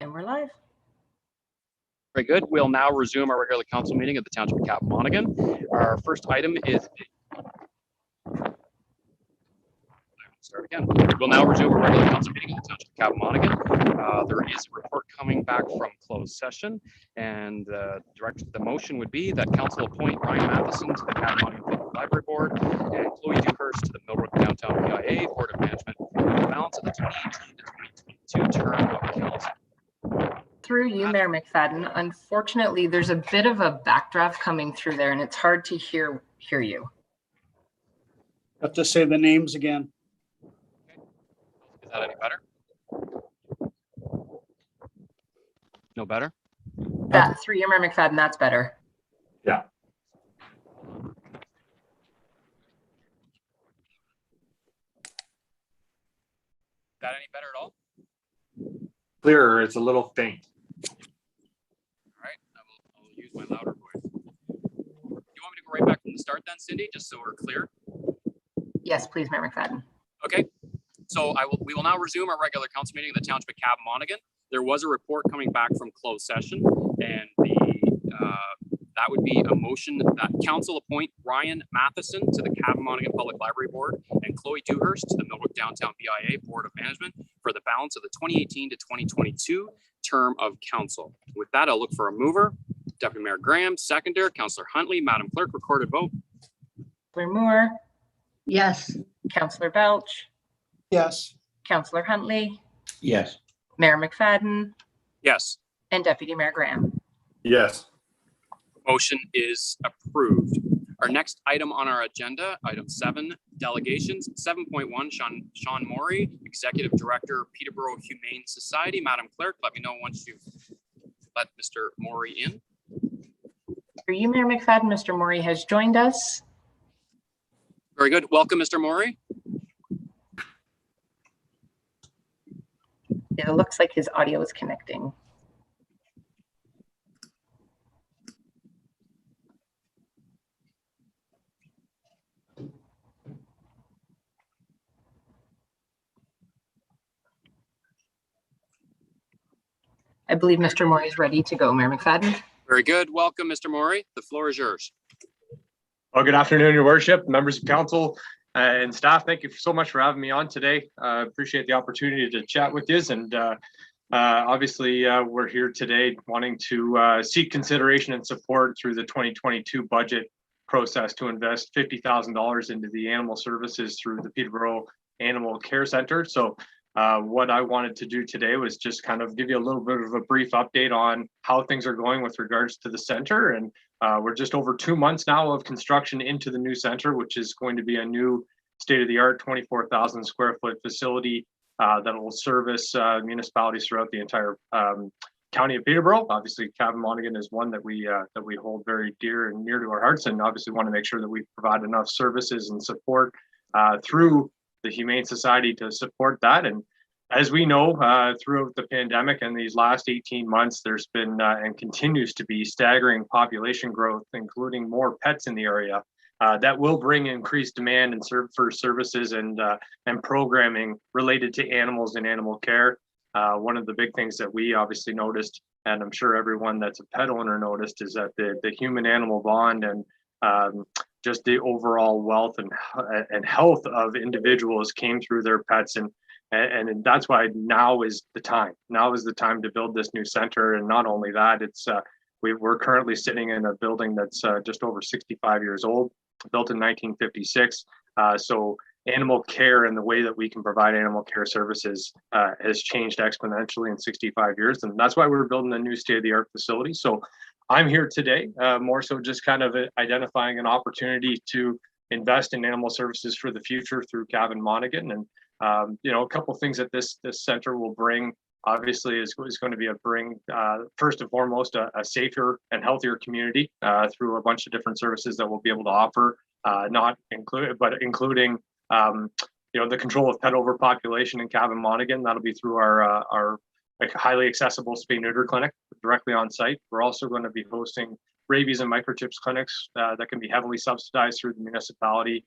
And we're live. Very good. We'll now resume our regular council meeting at the Township of Cap-Monaghan. Our first item is start again. We'll now resume our regular council meeting at the Township of Cap-Monaghan. There is a report coming back from closed session, and the motion would be that council appoint Ryan Matheson to the Cap-Monaghan Public Library Board and Chloe Dewhurst to the Millbrook Downtown BIA Board of Management for the balance of the 2018 to 2022 term of council. Through you, Mayor McFadden. Unfortunately, there's a bit of a backdraft coming through there, and it's hard to hear you. Have to say the names again. Is that any better? No better? That through you, Mayor McFadden, that's better. Yeah. That any better at all? Clearer, it's a little faint. All right, I will use my louder voice. You want me to go right back from the start then, Cindy, just so we're clear? Yes, please, Mayor McFadden. Okay, so we will now resume our regular council meeting in the Township of Cap-Monaghan. There was a report coming back from closed session, and that would be a motion that council appoint Ryan Matheson to the Cap-Monaghan Public Library Board and Chloe Dewhurst to the Millbrook Downtown BIA Board of Management for the balance of the 2018 to 2022 term of council. With that, I'll look for a mover. Deputy Mayor Graham, seconder, Councillor Huntley. Madam Clerk, recorded vote. Councillor Moore, Yes. Councillor Belch, Yes. Councillor Huntley, Yes. Mayor McFadden, Yes. and Deputy Mayor Graham. Yes. Motion is approved. Our next item on our agenda, item 7, delegations. 7.1, Sean Morey, Executive Director, Peterborough Humane Society. Madam Clerk, let me know once you've let Mr. Morey in. Through you, Mayor McFadden, Mr. Morey has joined us. Very good. Welcome, Mr. Morey. It looks like his audio is connecting. I believe Mr. Morey is ready to go, Mayor McFadden. Very good. Welcome, Mr. Morey. The floor is yours. Well, good afternoon, Your Worship, members of council and staff. Thank you so much for having me on today. Appreciate the opportunity to chat with you. And obviously, we're here today wanting to seek consideration and support through the 2022 budget process to invest $50,000 into the animal services through the Peterborough Animal Care Center. So what I wanted to do today was just kind of give you a little bit of a brief update on how things are going with regards to the center. And we're just over 2 months now of construction into the new center, which is going to be a new state-of-the-art 24,000 square foot facility that will service municipalities throughout the entire county of Peterborough. Obviously, Cap-Monaghan is one that we hold very dear and near to our hearts, and obviously want to make sure that we provide enough services and support through the Humane Society to support that. And as we know, throughout the pandemic and these last 18 months, there's been and continues to be staggering population growth, including more pets in the area. That will bring increased demand and for services and programming related to animals and animal care. One of the big things that we obviously noticed, and I'm sure everyone that's a pet owner noticed, is that the human-animal bond and just the overall wealth and health of individuals came through their pets, and that's why now is the time. Now is the time to build this new center, and not only that, it's we're currently sitting in a building that's just over 65 years old, built in 1956. So animal care and the way that we can provide animal care services has changed exponentially in 65 years, and that's why we're building a new state-of-the-art facility. So I'm here today, more so just kind of identifying an opportunity to invest in animal services for the future through Cap-Monaghan. And a couple of things that this center will bring, obviously, is going to be first and foremost a safer and healthier community through a bunch of different services that we'll be able to offer, including the control of pet overpopulation in Cap-Monaghan. That'll be through our highly accessible spay neuter clinic directly on site. We're also going to be hosting rabies and microchips clinics that can be heavily subsidized through the municipality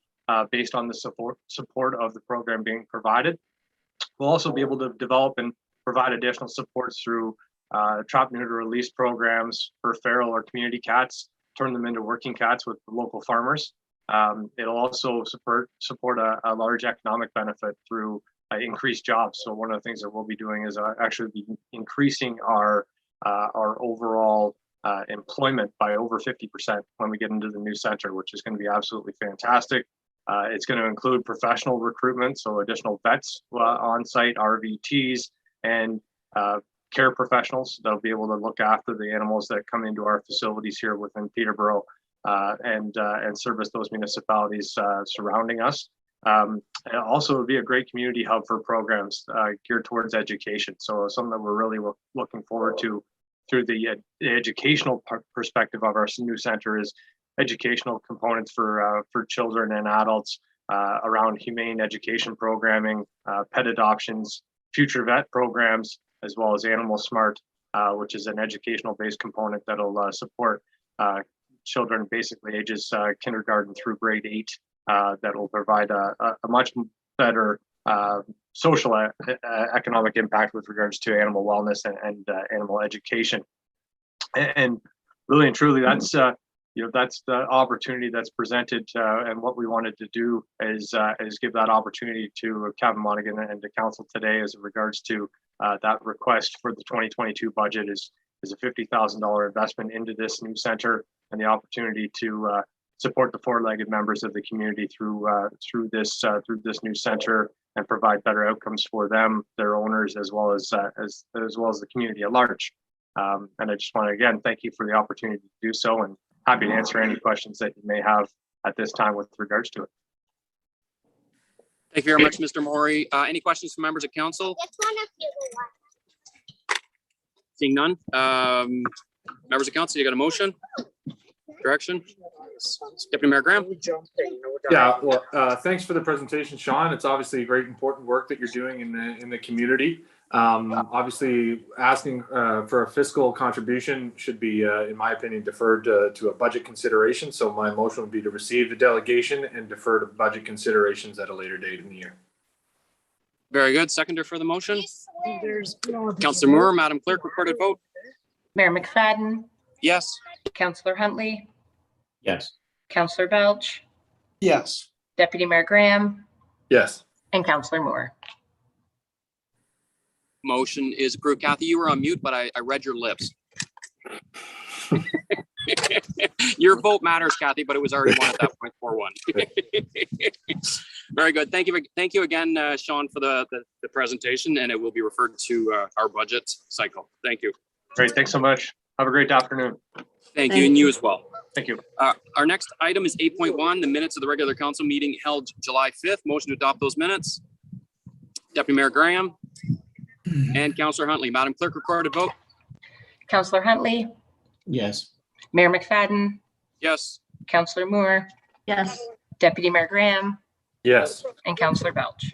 based on the support of the program being provided. We'll also be able to develop and provide additional supports through trap, neuter, release programs for feral or community cats, turn them into working cats with local farmers. It'll also support a large economic benefit through increased jobs. So one of the things that we'll be doing is actually be increasing our overall employment by over 50% when we get into the new center, which is going to be absolutely fantastic. It's going to include professional recruitment, so additional vets on site, RVTs, and care professionals that'll be able to look after the animals that come into our facilities here within Peterborough and service those municipalities surrounding us. And also, it would be a great community hub for programs geared towards education. So something that we're really looking forward to through the educational perspective of our new center is educational components for children and adults around humane education programming, pet adoptions, future vet programs, as well as Animal Smart, which is an educational based component that'll support children basically ages kindergarten through grade 8 that will provide a much better social economic impact with regards to animal wellness and animal education. And really and truly, that's that's the opportunity that's presented, and what we wanted to do is give that opportunity to Cabinet Monaghan and to council today as regards to that request for the 2022 budget is a $50,000 investment into this new center and the opportunity to support the four-legged members of the community through this new center and provide better outcomes for them, their owners, as well as the community at large. And I just want to again thank you for the opportunity to do so, and happy to answer any questions that you may have at this time with regards to it. Thank you very much, Mr. Maury. Any questions from members of council? Seeing none. Members of council, you got a motion? Direction? Deputy Mayor Graham? Yeah, well, thanks for the presentation, Sean. It's obviously great, important work that you're doing in the community. Obviously, asking for a fiscal contribution should be, in my opinion, deferred to a budget consideration. So my motion would be to receive the delegation and defer to budget considerations at a later date in the year. Very good. Seconder for the motion? Councillor Moore, Madam Clerk, recorded vote? Mayor McFadden, Yes. Councillor Huntley, Yes. Councillor Belch, Yes. Deputy Mayor Graham, Yes. and Councillor Moore. Motion is approved. Kathy, you were on mute, but I read your lips. Your vote matters, Kathy, but it was already won at that point, 4-1. Very good. Thank you again, Sean, for the presentation, and it will be referred to our budget cycle. Thank you. Great, thanks so much. Have a great afternoon. Thank you, and you as well. Thank you. Our next item is 8.1, the minutes of the regular council meeting held July 5th. Motion to adopt those minutes. Deputy Mayor Graham and Councillor Huntley. Madam Clerk, recorded vote? Councillor Huntley, Yes. Mayor McFadden, Yes. Councillor Moore, Yes. Deputy Mayor Graham, Yes. and Councillor Belch.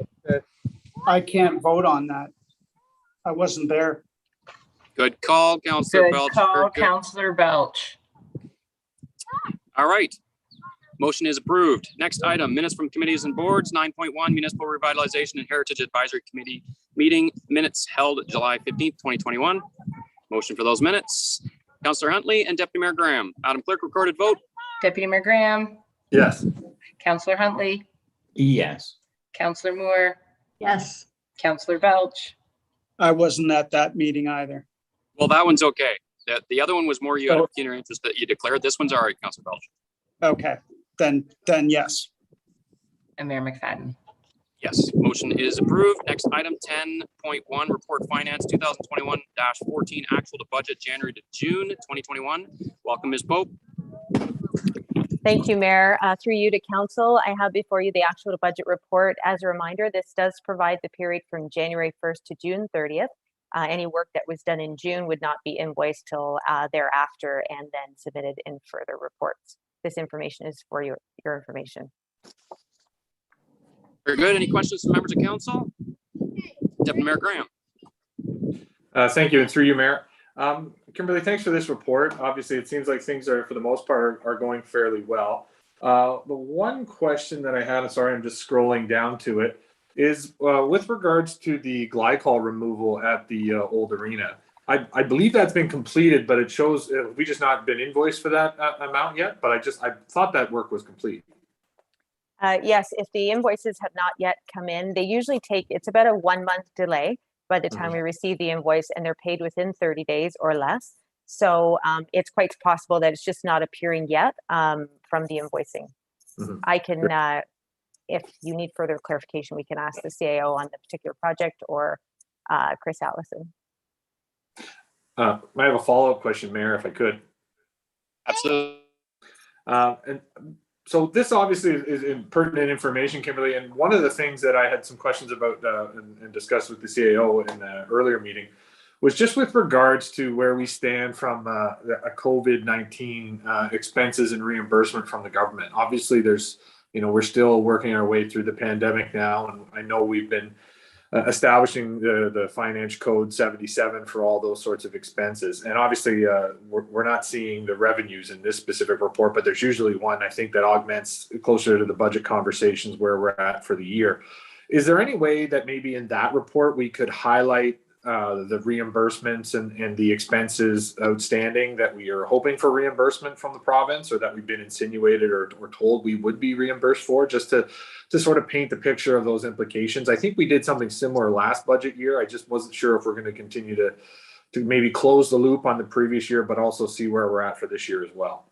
I can't vote on that. I wasn't there. Good call, Councillor Good Belch. call, Very good. Councillor Belch. All right. Motion is approved. Next item, minutes from committees and boards, 9.1 Municipal Revitalization and Heritage Advisory Committee meeting minutes held July 15th, 2021. Motion for those minutes. Councillor Huntley and Deputy Mayor Graham. Madam Clerk, recorded vote? Deputy Mayor Graham, Yes. Councillor Huntley, Yes. Councillor Moore, Yes. Councillor Belch, I wasn't at that meeting either. Well, that one's okay. The other one was more you had a keener interest that you declared. This one's all right, Councillor Belch. Okay, then yes. and Mayor McFadden. Yes, motion is approved. Next item, 10.1, Report Finance 2021-14, Actual to Budget, January to June 2021. Welcome, Ms. Pope. Thank you, Mayor. Through you to council, I have before you the actual to budget report. As a reminder, this does provide the period from January 1st to June 30th. Any work that was done in June would not be invoiced till thereafter and then submitted in further reports. This information is for your information. Very good. Any questions from members of council? Deputy Mayor Graham. Thank you, and through you, Mayor. Kimberly, thanks for this report. Obviously, it seems like things are, for the most part, are going fairly well. The one question that I had, sorry, I'm just scrolling down to it. is with regards to the glycol removal at the old arena. I believe that's been completed, but it shows we just not been invoiced for that amount yet. But I thought that work was complete. Yes, if the invoices have not yet come in, they usually take, it's about a 1 month delay by the time we receive the invoice, and they're paid within 30 days or less. So it's quite possible that it's just not appearing yet from the invoicing. I can, if you need further clarification, we can ask the CAO on the particular project, or Chris Allison. I have a follow-up question, Mayor, if I could. Absolutely. And so this obviously is pertinent information, Kimberly. And one of the things that I had some questions about and discussed with the CAO in the earlier meeting was just with regards to where we stand from a COVID-19 expenses and reimbursement from the government. Obviously, there's, we're still working our way through the pandemic now, and I know we've been establishing the Finance Code 77 for all those sorts of expenses. And obviously, we're not seeing the revenues in this specific report, but there's usually one, I think, that augments closer to the budget conversations where we're at for the year. Is there any way that maybe in that report we could highlight the reimbursements and the expenses outstanding that we are hoping for reimbursement from the province, or that we've been insinuated or told we would be reimbursed for, just to sort of paint the picture of those implications? I think we did something similar last budget year. I just wasn't sure if we're going to continue to maybe close the loop on the previous year, but also see where we're at for this year as well.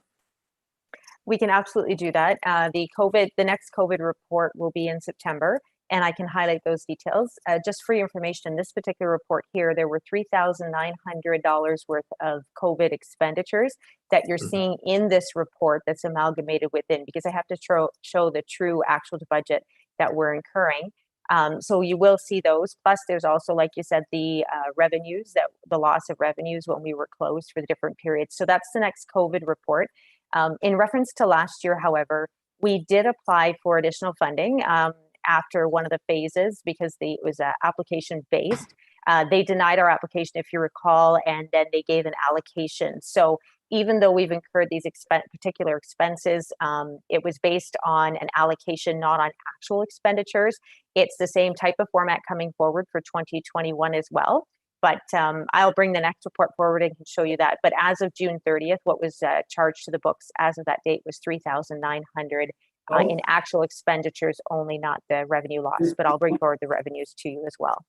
We can absolutely do that. The next COVID report will be in September, and I can highlight those details. Just for your information, in this particular report here, there were $3,900 worth of COVID expenditures that you're seeing in this report that's amalgamated within, because I have to show the true actual budget that we're incurring. So you will see those. Plus, there's also, like you said, the revenues, the loss of revenues when we were closed for the different periods. So that's the next COVID report. In reference to last year, however, we did apply for additional funding after one of the phases, because it was application based. They denied our application, if you recall, and then they gave an allocation. So even though we've incurred these particular expenses, it was based on an allocation, not on actual expenditures. It's the same type of format coming forward for 2021 as well. But I'll bring the next report forward and can show you that. But as of June 30th, what was charged to the books as of that date was $3,900 in actual expenditures only, not the revenue loss. But I'll bring forward the revenues to you as well.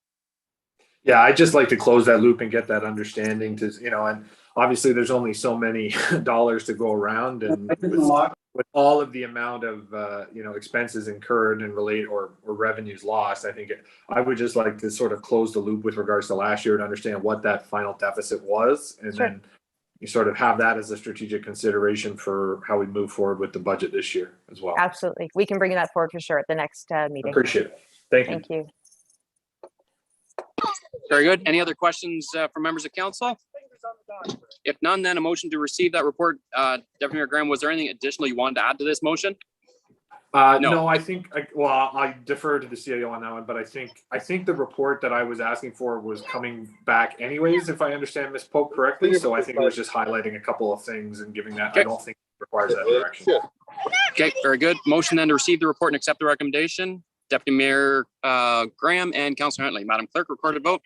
Yeah, I'd just like to close that loop and get that understanding to, and obviously there's only so many dollars to go around, and with all of the amount of, expenses incurred and relate or revenues lost, I would just like to sort of close the loop with regards to last year and understand what that final deficit was. And then you sort of have that as a strategic consideration for how we move forward with the budget this year as well. Absolutely. We can bring that forward for sure at the next meeting. Appreciate it. Thank you. Thank you. Very good. Any other questions from members of council? If none, then a motion to receive that report. Deputy Mayor Graham, was there anything additional you wanted to add to this motion? No, I think, I defer to the CAO on that one, but I think the report that I was asking for was coming back anyways, if I understand Ms. Pope correctly. So I think it was just highlighting a couple of things and giving that. Okay. I don't think it requires that direction. Okay, very good. Motion then to receive the report and accept the recommendation. Deputy Mayor Graham and Councillor Huntley. Madam Clerk, recorded vote.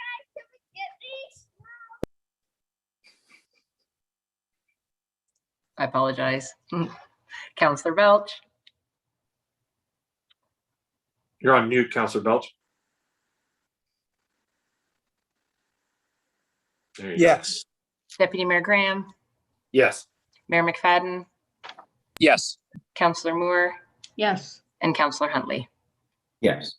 I apologize. Councillor Belch. You're on mute, Councillor Belch. Yes. Deputy Mayor Graham. Yes. Mayor McFadden. Yes. Councillor Moore. Yes. And Councillor Huntley. Yes.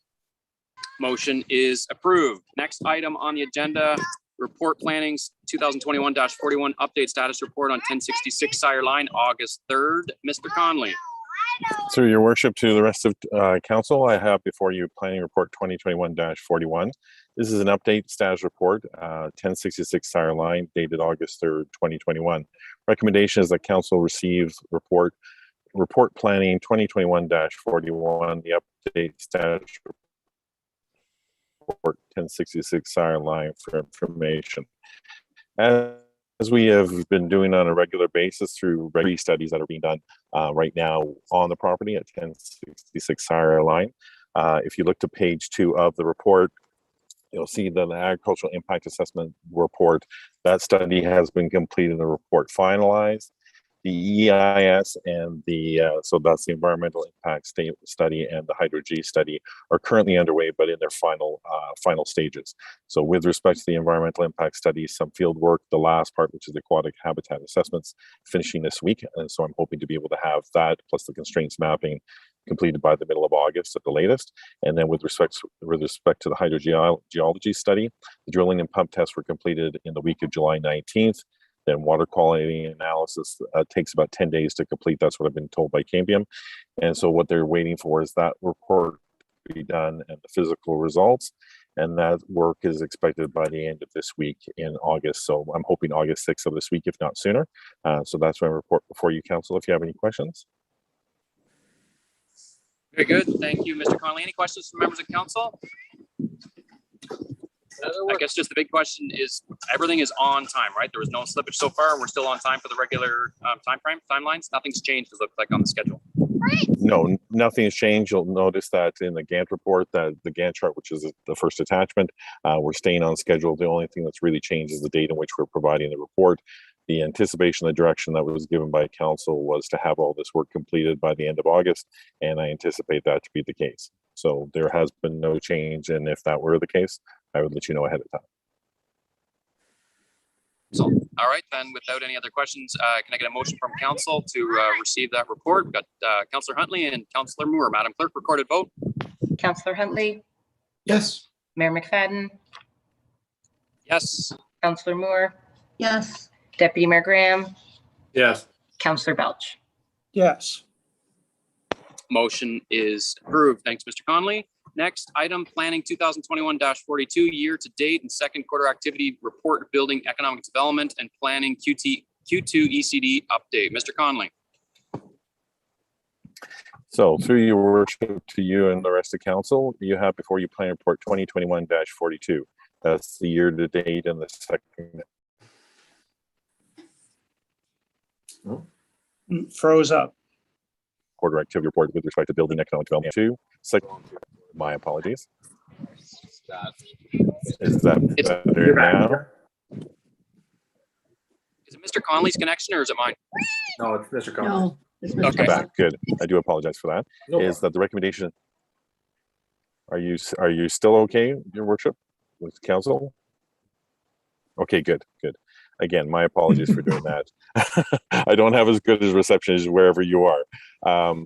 Motion is approved. Next item on the agenda, report planning 2021-41 update status report on 1066 Sire Line, August 3rd. Mr. Conley. Through your worship, to the rest of council, I have before you planning report 2021-41. This is an update status report, 1066 Sire Line, dated August 3rd, 2021. Recommendation is that council receives report planning 2021-41, the update status report 1066 Sire Line for information. As we have been doing on a regular basis through regular studies that are being done right now on the property at 1066 Sire Line, If you look to page 2 of the report, you'll see that the agricultural impact assessment report, that study has been completed and the report finalized. The EIS and so that's the environmental impact study and the Hydro-G study are currently underway, but in their final stages. So with respect to the environmental impact study, some field work, the last part, which is the aquatic habitat assessments, finishing this week. And so I'm hoping to be able to have that plus the constraints mapping completed by the middle of August at the latest. And then with respect to the hydrogeology study, the drilling and pump tests were completed in the week of July 19th. Then water quality analysis takes about 10 days to complete. That's what I've been told by Cambium. And so what they're waiting for is that report to be done and the physical results. And that work is expected by the end of this week in August. So I'm hoping August 6th of this week, if not sooner. So that's my report before you, Council, if you have any questions. Very good. Thank you, Mr. Connolly. Any questions from members of council? I guess just the big question is everything is on time, right? There was no slippage so far. We're still on time for the regular timelines. Nothing's changed, it looks like, on the schedule. No, nothing has changed. You'll notice that in the Gantt report, that the Gantt chart, which is the first attachment, we're staying on schedule. The only thing that's really changed is the date in which we're providing the report. The anticipation, the direction that was given by council was to have all this work completed by the end of August, and I anticipate that to be the case. So there has been no change, and if that were the case, I would let you know ahead of time. So, all right, then without any other questions, can I get a motion from council to receive that report? We've got Councillor Huntley and Councillor Moore. Madam Clerk, recorded vote. Councillor Huntley, Yes. Mayor McFadden, Yes. Councillor Moore, Yes. Deputy Mayor Graham, Yes. Councillor Belch. Yes. Motion is approved. Thanks, Mr. Connolly. Next item, planning 2021-42 year to date and second quarter activity report, building economic development and planning Q2 ECD update. Mr. Connolly. So through your worship to you and the rest of council, you have before you plan report 2021-42. That's the year to date and the second. Froze up. Quarter activity report with respect to building economic development. Second, my apologies. Is that better now? Is it Mr. Connolly's connection or is it mine? No, it's Mr. Connolly. No. It's Mr. Okay. Back. Good. I do apologize for that. No Is that the recommendation? Are you still okay, your worship, with council? Okay, good. Again, my apologies for doing that. I don't have as good as reception as wherever you are.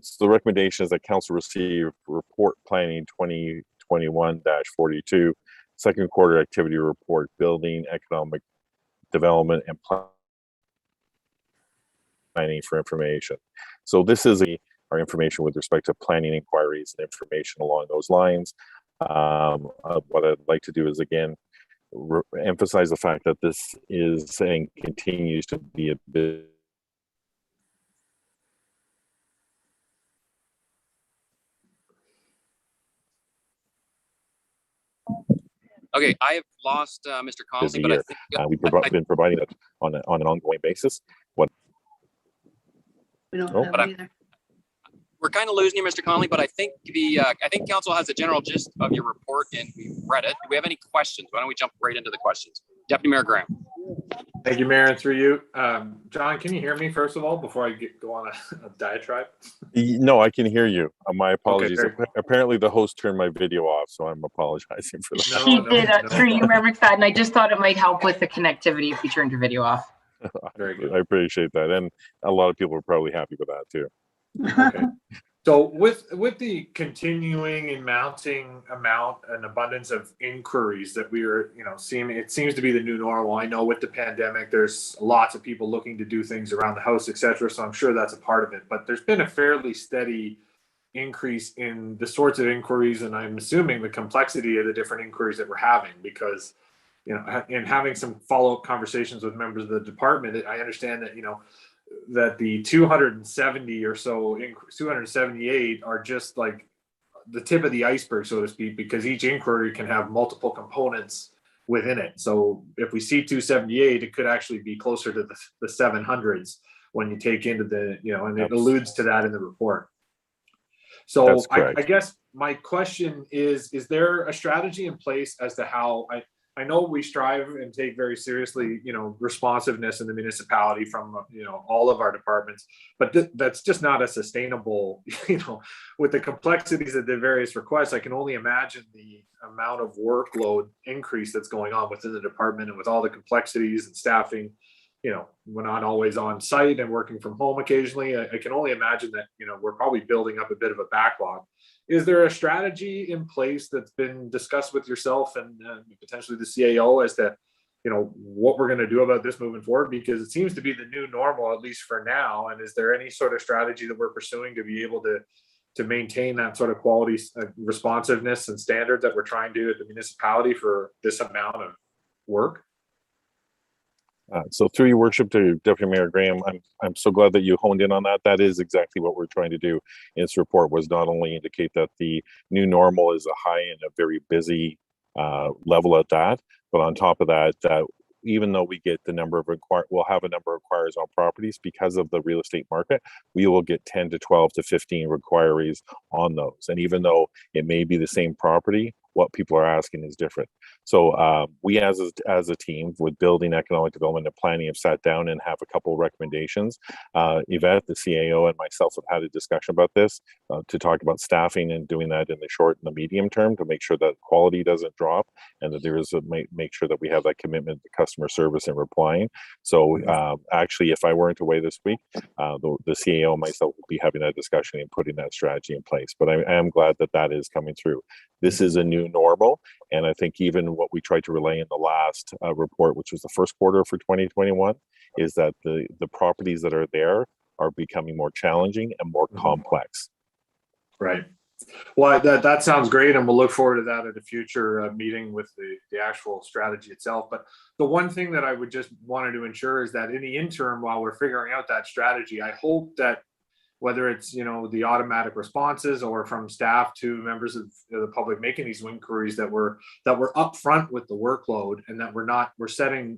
So the recommendation is that council receive report planning 2021-42, second quarter activity report, building economic development and planning for information. So this is our information with respect to planning inquiries and information along those lines. What I'd like to do is, again, emphasize the fact that this is and continues to be a bit Okay, I have lost Mr. Connolly, busy but I year. think We've been providing it on an ongoing basis. We don't Oh. have But it I'm- either. we're kind of losing you, Mr. Connolly, but I think council has a general gist of your report and we've read it. Do we have any questions? Why don't we jump right into the questions? Deputy Mayor Graham. Thank you, Mayor, and through you. John, can you hear me first of all before I go on a diatribe? No, I can hear you. My apologies. very good. Apparently the host turned my video off, so I'm apologizing for that. No, He no, did no. through you, Mayor McFadden. I just thought it might help with the connectivity if you turned your video off. Very good. I appreciate that. And a lot of people are probably happy with that too. Okay. So with the continuing and mounting amount and abundance of inquiries that we are, seeing, it seems to be the new normal. I know with the pandemic, there's lots of people looking to do things around the house, et cetera. So I'm sure that's a part of it, but there's been a fairly steady increase in the sorts of inquiries. And I'm assuming the complexity of the different inquiries that we're having, because, in having some follow-up conversations with members of the department, I understand that, that the 270 or so, 278 are just like the tip of the iceberg, so to speak, because each inquiry can have multiple components within it. So if we see 278, it could actually be closer to the 700s when you take into the, and it alludes to that in the report. So That's I correct. guess my question is there a strategy in place as to how I know we strive and take very seriously, responsiveness in the municipality from, all of our departments, but that's just not a sustainable, with the complexities of the various requests. I can only imagine the amount of workload increase that's going on within the department, and with all the complexities and staffing, we're not always on site and working from home occasionally. I can only imagine that, we're probably building up a bit of a backlog. Is there a strategy in place that's been discussed with yourself and potentially the CAO as to, what we're going to do about this moving forward? Because it seems to be the new normal, at least for now. And is there any sort of strategy that we're pursuing to be able to maintain that sort of quality, responsiveness and standard that we're trying to do at the municipality for this amount of work? So through your worship to Deputy Mayor Graham, I'm so glad that you honed in on that. That is exactly what we're trying to do in this report, was not only indicate that the new normal is a high and a very busy level at that, but on top of that, that even though we get the number of we'll have a number of inquiries on properties because of the real estate market, we will get 10 to 12 to 15 inquiries on those. And even though it may be the same property, what people are asking is different. So we as a team with building, economic development and planning have sat down and have a couple of recommendations. Yvette, the CAO, and myself have had a discussion about this to talk about staffing and doing that in the short and the medium term to make sure that quality doesn't drop, and that there is make sure that we have that commitment to customer service and replying. So actually, if I weren't away this week, the CAO and myself will be having that discussion and putting that strategy in place. But I am glad that that is coming through. This is a new normal, and I think even what we tried to relay in the last report, which was the first quarter for 2021, is that the properties that are there are becoming more challenging and more complex. Right. Well, that sounds great, and we'll look forward to that at a future meeting with the actual strategy itself. But the one thing that I would just wanted to ensure is that in the interim, while we're figuring out that strategy, I hope that whether it's the automatic responses or from staff to members of the public making these inquiries, that we're upfront with the workload, and that we're setting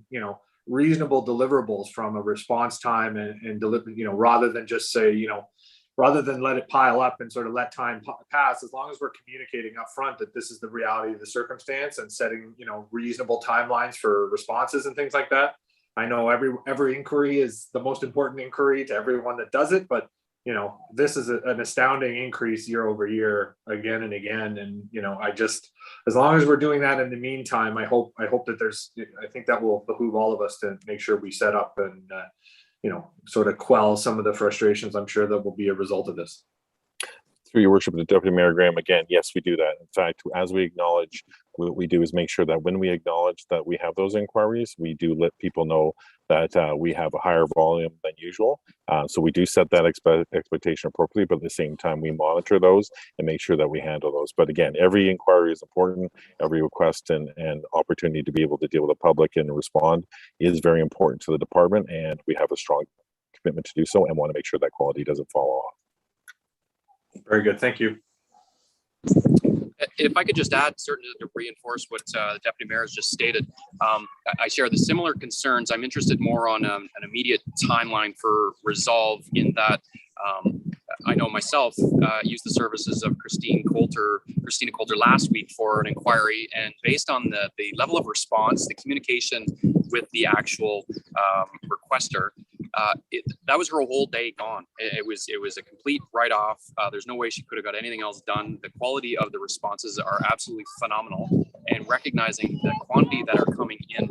reasonable deliverables from a response time and deliver, rather than just say, rather than let it pile up and sort of let time pass. As long as we're communicating upfront that this is the reality of the circumstance and setting reasonable timelines for responses and things like that. I know every inquiry is the most important inquiry to everyone that does it, but this is an astounding increase year over year, again and again. And, as long as we're doing that in the meantime, I hope that I think that will behoove all of us to make sure we set up and, sort of quell some of the frustrations I'm sure that will be a result of this. Through your worship, the Deputy Mayor Graham, again, yes, we do that. In fact, as we acknowledge, what we do is make sure that when we acknowledge that we have those inquiries, we do let people know that we have a higher volume than usual. So we do set that expectation appropriately, but at the same time, we monitor those and make sure that we handle those. But again, every inquiry is important. Every request and opportunity to be able to deal with the public and respond is very important to the department, and we have a strong commitment to do so and want to make sure that quality doesn't fall off. Very good. Thank you. If I could just add, certainly to reinforce what the Deputy Mayor has just stated, I share the similar concerns. I'm interested more on an immediate timeline for resolve, in that I know myself used the services of Christina Coulter last week for an inquiry, and based on the level of response, the communication with the actual requester, that was her whole day gone. It was a complete write-off. There's no way she could have got anything else done. The quality of the responses are absolutely phenomenal, and recognizing the quantity that are coming in,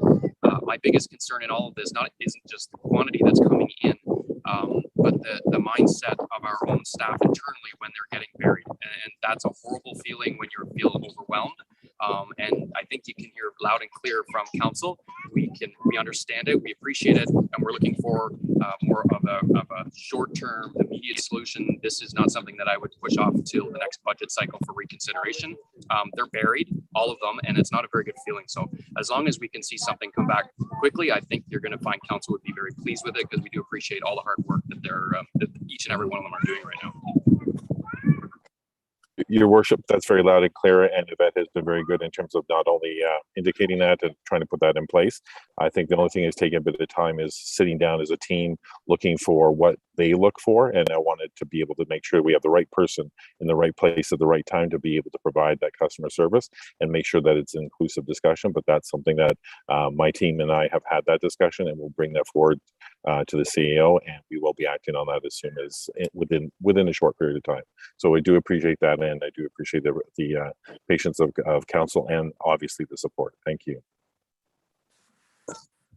my biggest concern in all of this isn't just the quantity that's coming in, but the mindset of our own staff internally when they're getting buried, and that's a horrible feeling when you feel overwhelmed. And I think you can hear loud and clear from council. We understand it, we appreciate it, and we're looking for more of a short-term, immediate solution. This is not something that I would push off until the next budget cycle for reconsideration. They're buried, all of them, and it's not a very good feeling. So as long as we can see something come back quickly, I think you're going to find council would be very pleased with it, because we do appreciate all the hard work that that each and every one of them are doing right now. Your worship, that's very loud and clear, and Yvette has been very good in terms of not only indicating that and trying to put that in place. I think the only thing is taking a bit of time is sitting down as a team, looking for what they look for. And I wanted to be able to make sure we have the right person in the right place at the right time to be able to provide that customer service and make sure that it's an inclusive discussion. But that's something that my team and I have had that discussion, and we'll bring that forward to the CEO, and we will be acting on that as soon as within a short period of time. So I do appreciate that, and I do appreciate the patience of council and obviously the support. Thank you.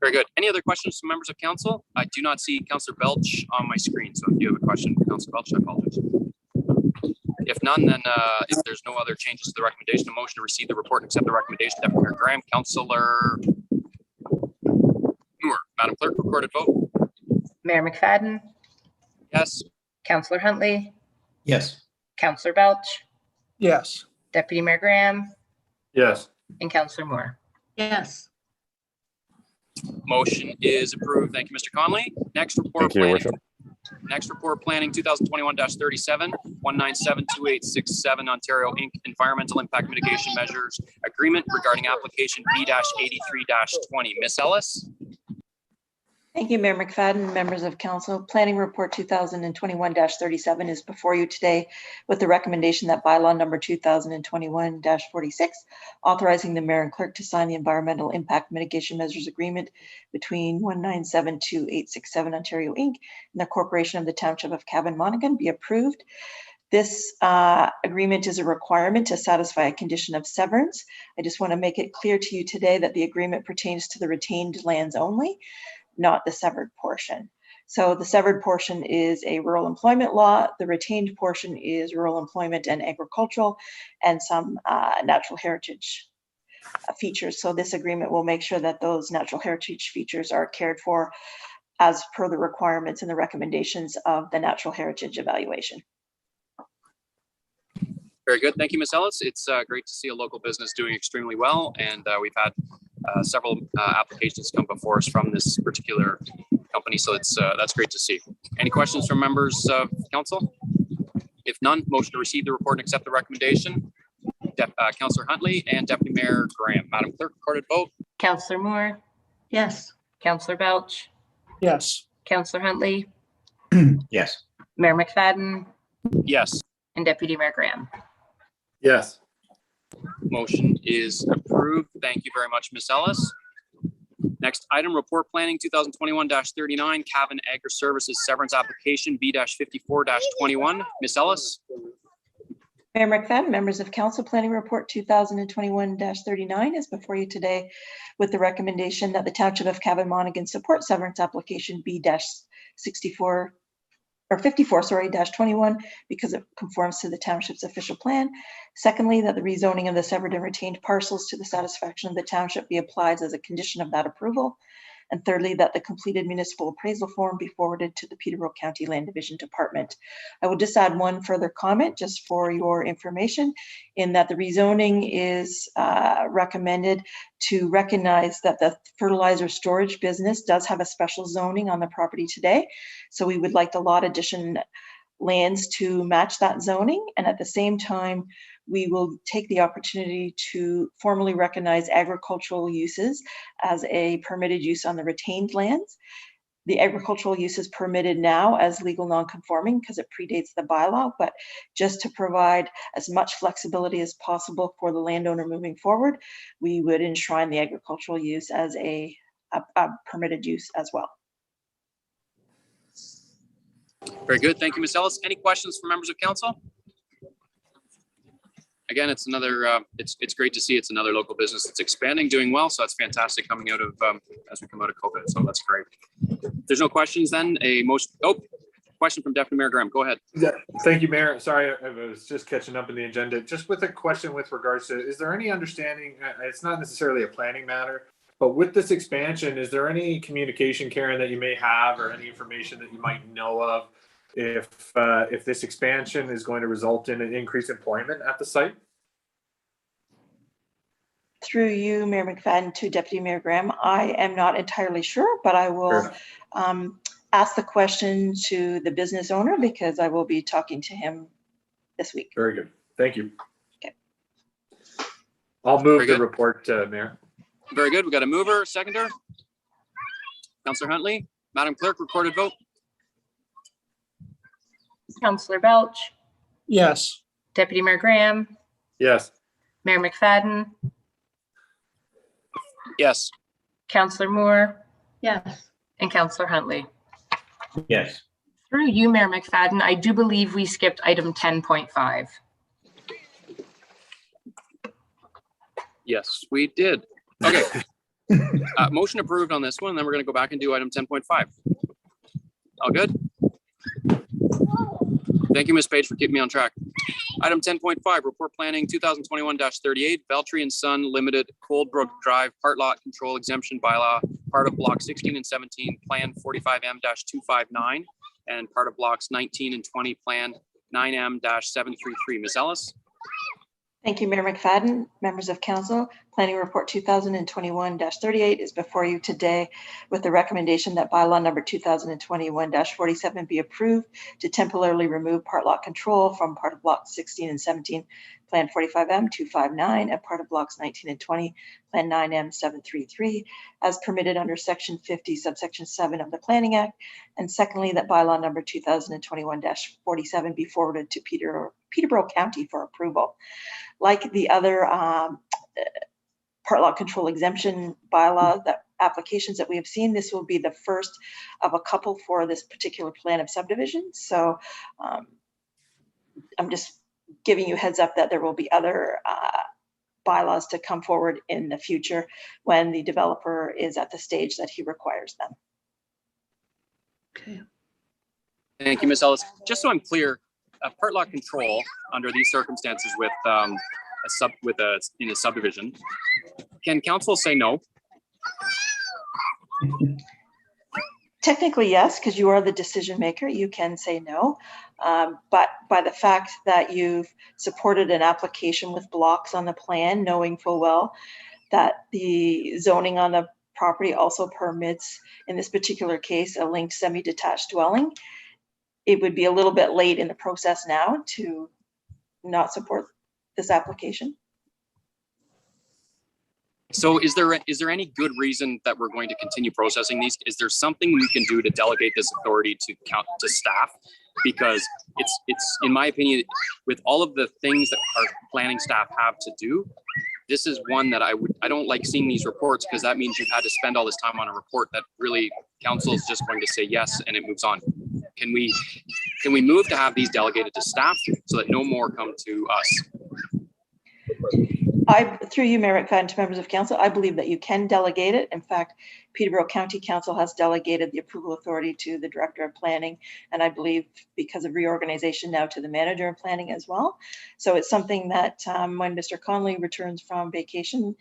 Very good. Any other questions from members of council? I do not see Councillor Belch on my screen. So if you have a question for Councillor Belch, I apologize. If none, then if there's no other changes to the recommendation, a motion to receive the report and accept the recommendation. Deputy Mayor Graham, Councillor Moore. Madam Clerk, recorded vote. Mayor McFadden, Yes. Councillor Huntley, Yes. Councillor Belch, Yes. Deputy Mayor Graham, Yes. and Councillor Moore. Yes. Motion is approved. Thank you, Mr. Conley. Next report. Thank you, Your Worship. Next report, planning 2021-37, 1972867 Ontario Inc. Environmental Impact Mitigation Measures Agreement regarding application B-83-20. Miss Ellis? Thank you, Mayor McFadden, members of council. Planning Report 2021-37 is before you today with the recommendation that bylaw number 2021-46, authorizing the mayor and clerk to sign the Environmental Impact Mitigation Measures Agreement between 1972867 Ontario Inc. and the Corporation of the Township of Cavan-Monaghan be approved. This agreement is a requirement to satisfy a condition of severance. I just want to make it clear to you today that the agreement pertains to the retained lands only, not the severed portion. So the severed portion is a rural employment law. The retained portion is rural employment and agricultural and some natural heritage features. So this agreement will make sure that those natural heritage features are cared for as per the requirements and the recommendations of the natural heritage evaluation. Very good. Thank you, Ms. Ellis. It's great to see a local business doing extremely well. And we've had several applications come before us from this particular company. So it's that's great to see. Any questions from members of council? If none, motion to receive the report and accept the recommendation. Councillor Huntley and Deputy Mayor Graham. Madam Clerk, recorded vote. Councillor Moore, Yes. Councillor Belch, Yes. Councillor Huntley, Yes. Mayor McFadden, Yes. and Deputy Mayor Graham. Yes. Motion is approved. Thank you very much, Ms. Ellis. Next item, report planning 2021-39, Cavan Agri Services severance application B-54-21. Ms. Ellis? Mayor McFadden, members of council, Planning Report 2021-39 is before you today with the recommendation that the Township of Cavan-Monaghan support severance application B-64 or 54-21 because it conforms to the township's official plan. Secondly, that the rezoning of the severed and retained parcels to the satisfaction of the township be applied as a condition of that approval. And thirdly, that the completed municipal appraisal form be forwarded to the Peterborough County Land Division Department. I will just add one further comment just for your information in that the rezoning is recommended to recognize that the fertilizer storage business does have a special zoning on the property today. So we would like the lot addition lands to match that zoning. And at the same time, we will take the opportunity to formally recognize agricultural uses as a permitted use on the retained lands. The agricultural use is permitted now as legal non-conforming because it predates the bylaw, but just to provide as much flexibility as possible for the landowner moving forward, we would enshrine the agricultural use as a permitted use as well. Very good. Thank you, Ms. Ellis. Any questions from members of council? Again, it's another, it's great to see it's another local business that's expanding, doing well. So that's fantastic coming out of, as we come out of COVID. So that's great. If there's no questions then question from Deputy Mayor Graham. Go ahead. Yeah, thank you, Mayor. Sorry, I was just catching up in the agenda. Just with a question with regards to, is there any understanding, it's not necessarily a planning matter, but with this expansion, is there any communication, Karen, that you may have or any information that you might know of if this expansion is going to result in an increased employment at the site? Through you, Mayor McFadden, to Deputy Mayor Graham, I am not entirely sure, but I will ask the question to the business owner because I will be talking to him this week. Very good. Thank you. Okay. I'll move the report, Mayor. Very good. We got a mover, seconder. Councillor Huntley. Madam Clerk, recorded vote. Counselor Belch, Yes. Deputy Mayor Graham, Yes. Mayor McFadden, Yes. Counselor Moore, Yes. and Counselor Huntley. Yes. Through you, Mayor McFadden, I do believe we skipped item 10.5. Yes, we did. Okay. Motion approved on this one, and then we're going to go back and do item 10.5. All good? Thank you, Ms. Page, for keeping me on track. Item 10.5, report planning 2021-38, Valtry and Son Limited, Coldbrook Drive, part lot control exemption bylaw, part of block 16 and 17, plan 45M-259, and part of blocks 19 and 20, plan 9M-733. Ms. Ellis? Thank you, Mayor McFadden. Members of council, planning report 2021-38 is before you today with the recommendation that bylaw number 2021-47 be approved to temporarily remove part lot control from part of blocks 16 and 17, plan 45M-259, and part of blocks 19 and 20, plan 9M-733, as permitted under section 50, subsection 7 of the Planning Act. And secondly, that bylaw number 2021-47 be forwarded to Peterborough County for approval. Like the other part lot control exemption bylaw that applications that we have seen, this will be the first of a couple for this particular plan of subdivision. So I'm just giving you a heads up that there will be other bylaws to come forward in the future when the developer is at the stage that he requires them. Okay. Thank you, Ms. Ellis. Just so I'm clear, part lot control under these circumstances with in a subdivision, can council say no? Technically, yes, because you are the decision maker, you can say no. But by the fact that you've supported an application with blocks on the plan, knowing full well that the zoning on the property also permits, in this particular case, a linked semi-detached dwelling, it would be a little bit late in the process now to not support this application. So is there any good reason that we're going to continue processing these? Is there something we can do to delegate this authority to staff? Because it's in my opinion, with all of the things that our planning staff have to do, this is one that I don't like seeing these reports, because that means you've had to spend all this time on a report that really council is just going to say yes and it moves on. Can we move to have these delegated to staff so that no more come to us? Through you, Mayor McFadden, to members of council, I believe that you can delegate it. In fact, Peterborough County Council has delegated the approval authority to the Director of Planning, and I believe because of reorganization now to the Manager of Planning as well. So it's something that when Mr. Conley returns from vacation,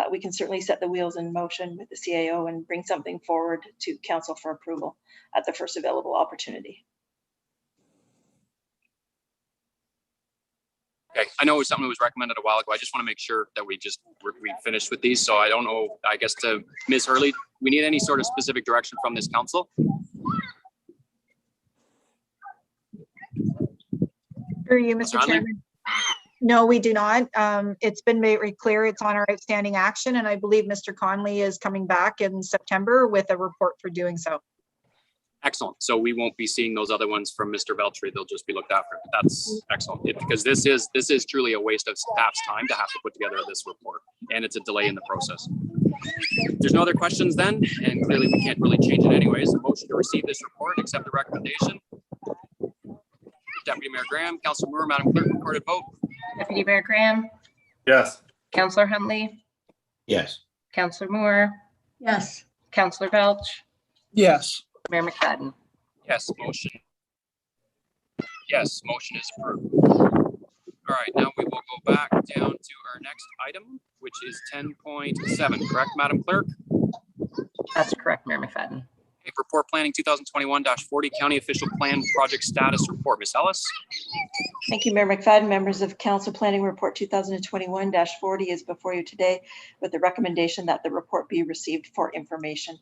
we can certainly set the wheels in motion with the CAO and bring something forward to council for approval at the first available opportunity. Okay, I know it was something that was recommended a while ago. I just want to make sure that we finished with these. So I don't know, I guess to Ms. Hurley, we need any sort of specific direction from this council? Through you, Mr. Chairman. No, we do not. It's been very clear it's on our outstanding action, and I believe Mr. Conley is coming back in September with a report for doing so. Excellent. So we won't be seeing those other ones from Mr. Veltri. They'll just be looked after. That's excellent. Because this is truly a waste of staff's time to have to put together this report, and it's a delay in the process. If there's no other questions then, and clearly we can't really change it anyways. A motion to receive this report, accept the recommendation. Deputy Mayor Graham, Councilor Moore, Madam Clerk, recorded vote. Deputy Mayor Graham, Yes. Counselor Huntley, Yes. Counselor Moore, Yes. Counselor Belch, Yes. Mayor McFadden. Yes, motion. Yes, motion is approved. All right, now we will go back down to our next item, which is 10.7, correct, Madam Clerk? That's correct, Mayor McFadden. Okay, report planning 2021-40 county official plan project status report. Ms. Ellis? Thank you, Mayor McFadden. Members of Council, Planning Report 2021-40 is before you today with the recommendation that the report be received for information.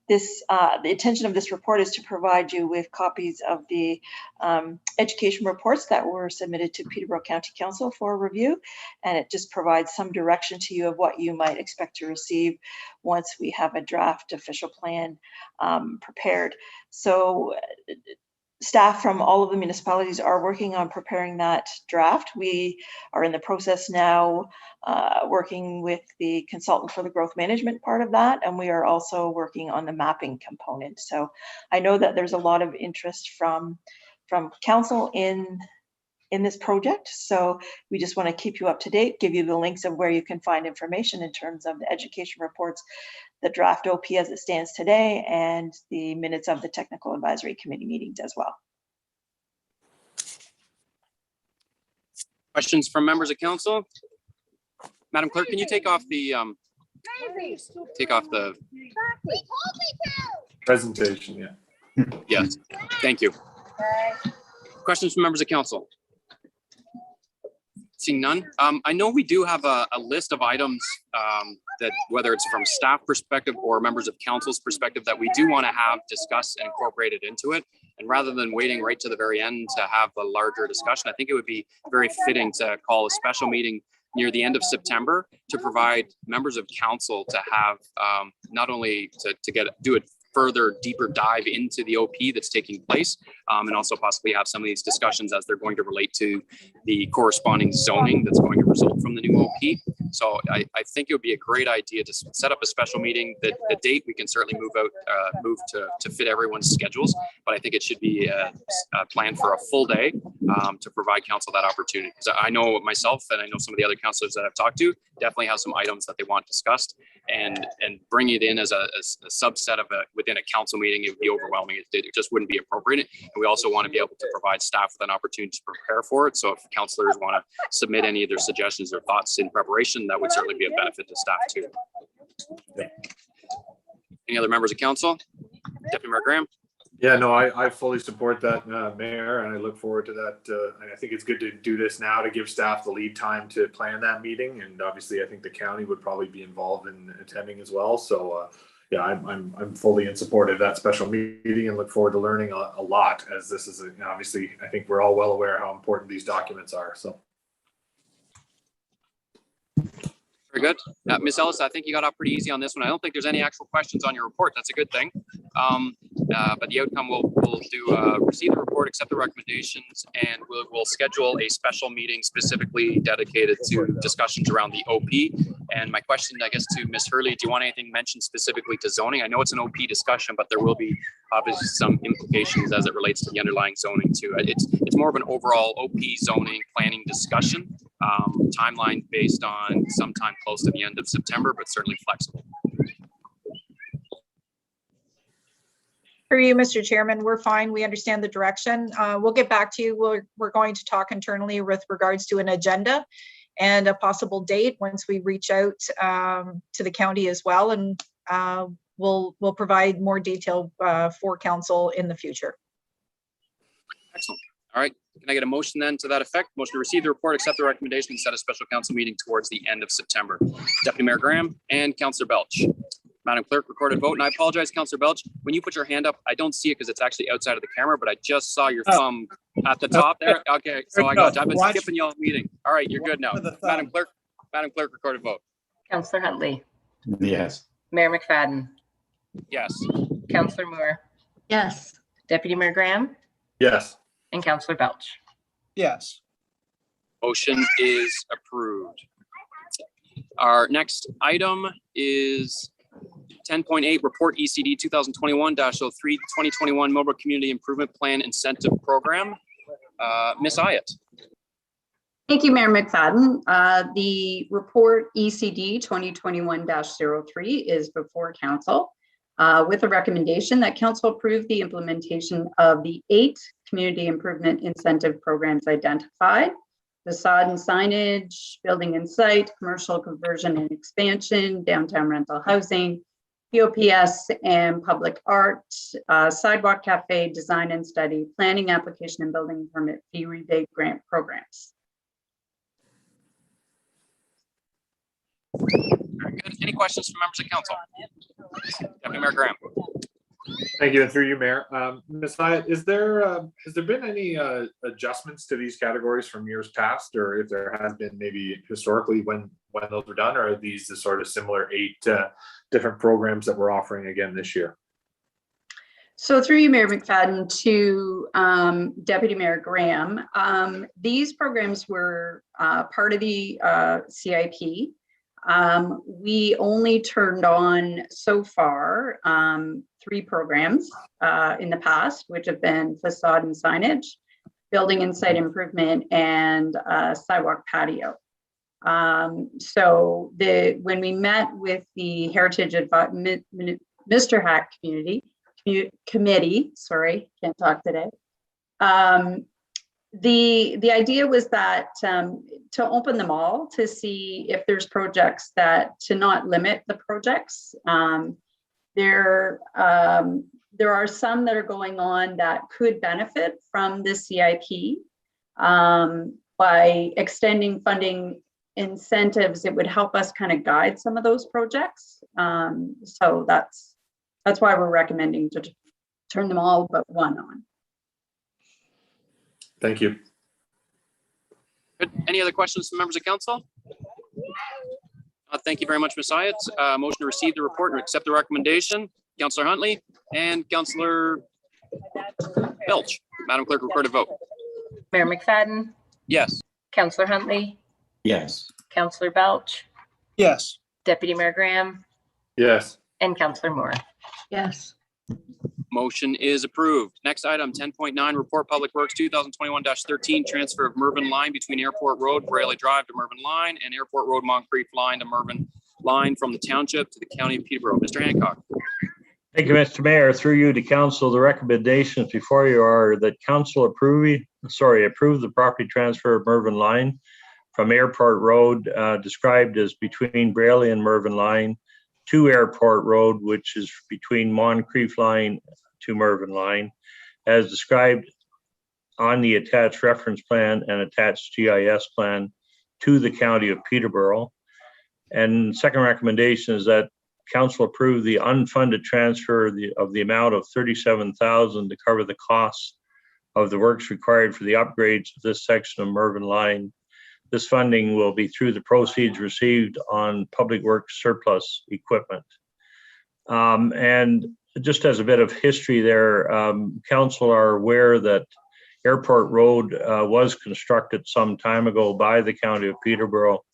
The intention of this report is to provide you with copies of the education reports that were submitted to Peterborough County Council for review, and it just provides some direction to you of what you might expect to receive once we have a draft official plan prepared. So staff from all of the municipalities are working on preparing that draft. We are in the process now, working with the consultant for the growth management part of that, and we are also working on the mapping component. So I know that there's a lot of interest from council in this project. So we just want to keep you up to date, give you the links of where you can find information in terms of the education reports, the draft OP as it stands today, and the minutes of the technical advisory committee meetings as well. Questions from members of council? Madam Clerk, can you take off the Presentation, yeah. yes, thank you. Questions from members of council? Seeing none. I know we do have a list of items that, whether it's from staff perspective or members of council's perspective, that we do want to have discussed and incorporated into it. And rather than waiting right to the very end to have a larger discussion, I think it would be very fitting to call a special meeting near the end of September to provide members of council to have not only to do a further deeper dive into the OP that's taking place, and also possibly have some of these discussions as they're going to relate to the corresponding zoning that's going to result from the new OP. So I think it would be a great idea to set up a special meeting. The date we can certainly move to fit everyone's schedules, but I think it should be planned for a full day to provide council that opportunity. Because I know myself and I know some of the other councilors that I've talked to definitely have some items that they want discussed, and bring it in as a subset of within a council meeting, it would be overwhelming. It just wouldn't be appropriate. And we also want to be able to provide staff with an opportunity to prepare for it. So if councilors want to submit any of their suggestions or thoughts in preparation, that would certainly be a benefit to staff too. Any other members of council? Deputy Mayor Graham? Yeah, no, I fully support that, Mayor, and I look forward to that. And I think it's good to do this now to give staff the lead time to plan that meeting. And obviously, I think the county would probably be involved in attending as well. So, yeah, I'm fully in support of that special meeting and look forward to learning a lot, as this is obviously, I think we're all well aware how important these documents are. So. Very good. Ms. Ellis, I think you got off pretty easy on this one. I don't think there's any actual questions on your report. That's a good thing. But the outcome we'll do receive the report, accept the recommendations, and we'll schedule a special meeting specifically dedicated to discussions around the OP. And my question, I guess, to Ms. Hurley, do you want anything mentioned specifically to zoning? I know it's an OP discussion, but there will be obviously some implications as it relates to the underlying zoning too. It's more of an overall OP zoning planning discussion, timeline based on sometime close to the end of September, but certainly flexible. For you, Mr. Chairman, we're fine. We understand the direction. We'll get back to you. We're going to talk internally with regards to an agenda and a possible date once we reach out to the county as well. And we'll provide more detail for council in the future. Excellent. All right. Can I get a motion then to that effect? Motion to receive the report, accept the recommendation, and set a special council meeting towards the end of September. Deputy Mayor Graham and Councillor Belch. Madam Clerk, recorded vote. And I apologize, Councillor Belch, when you put your hand up, I don't see it because it's actually outside of the camera, but I just saw your thumb at the top there. Okay, so I got you. I've been skipping y'all meeting. All right, you're good now. Madam Clerk, recorded vote. Councillor Huntley. Yes. Mayor McFadden. Yes. Councillor Moore. Yes. Deputy Mayor Graham. Yes. And Councillor Belch. Yes. Motion is approved. Our next item is 10.8 Report ECD 2021-03 2021 Mobile Community Improvement Plan Incentive Program. Ms. Ayotte. Thank you, Mayor McFadden. The report ECD 2021-03 is before council with a recommendation that council approve the implementation of the 8 community improvement incentive programs identified: facade and signage, building and site, commercial conversion and expansion, downtown rental housing, POPS and public art, sidewalk cafe, design and study, planning application and building permit fee rebate grant programs. Very good. Any questions from members of council? Deputy Mayor Graham. Thank you, and through you, Mayor. Ms. Ayotte, has there been any adjustments to these categories from years past, or if there has been maybe historically when those were done, or are these the sort of similar 8 different programs that we're offering again this year? So through you, Mayor McFadden, to Deputy Mayor Graham, these programs were part of the CIP. We only turned on so far 3 programs in the past, which have been facade and signage, building and site improvement, and sidewalk patio. So when we met with the Heritage Mr. Hack Committee, sorry, can't talk today. The idea was that to open them all to see if there's projects to not limit the projects. There are some that are going on that could benefit from the CIP by extending funding incentives. It would help us kind of guide some of those projects. So that's why we're recommending to turn them all but one on. Thank you. Good. Any other questions from members of council? Thank you very much, Ms. Hyatt. Motion to receive the report and accept the recommendation. Councillor Huntley and Councillor Belch. Madam Clerk, record a vote. Mayor McFadden, Yes. Councillor Huntley, Yes. Councillor Belch, Yes. Deputy Mayor Graham, Yes. and Councillor Moore. Yes. Motion is approved. Next item, 10.9, Report Public Works 2021-13, transfer of Mervyn Line between Airport Road, Braley Drive to Mervyn Line, and Airport Road, Moncrief Line to Mervyn Line from the township to the county of Peterborough. Mr. Hancock. Thank you, Mr. Mayor. Through you to council, the recommendations before you are that council approve the property transfer of Mervyn Line from Airport Road, described as between Braley and Mervyn Line, to Airport Road, which is between Moncrief Line to Mervyn Line, as described on the attached reference plan and attached GIS plan to the county of Peterborough. And second recommendation is that council approve the unfunded transfer of the amount of $37,000 to cover the costs of the works required for the upgrades of this section of Mervyn Line. This funding will be through the proceeds received on public works surplus equipment. And just as a bit of history there, council are aware that Airport Road was constructed some time ago by the county of Peterborough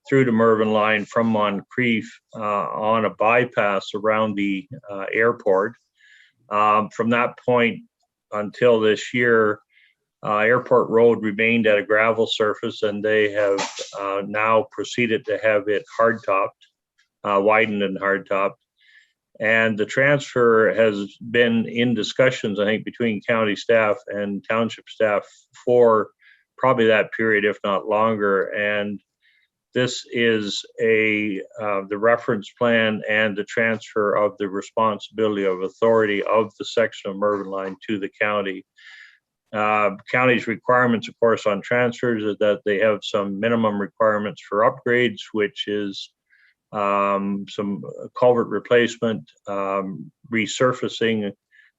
through to Mervyn Line from Moncrief on a bypass around the airport. From that point until this year, Airport Road remained at a gravel surface, and they have now proceeded to have it hard-topped, widened and hard-topped. And the transfer has been in discussions, I think, between county staff and township staff for probably that period, if not longer. And this is the reference plan and the transfer of the responsibility of authority of the section of Mervyn Line to the county. County's requirements, of course, on transfers is that they have some minimum requirements for upgrades, which is some culvert replacement, resurfacing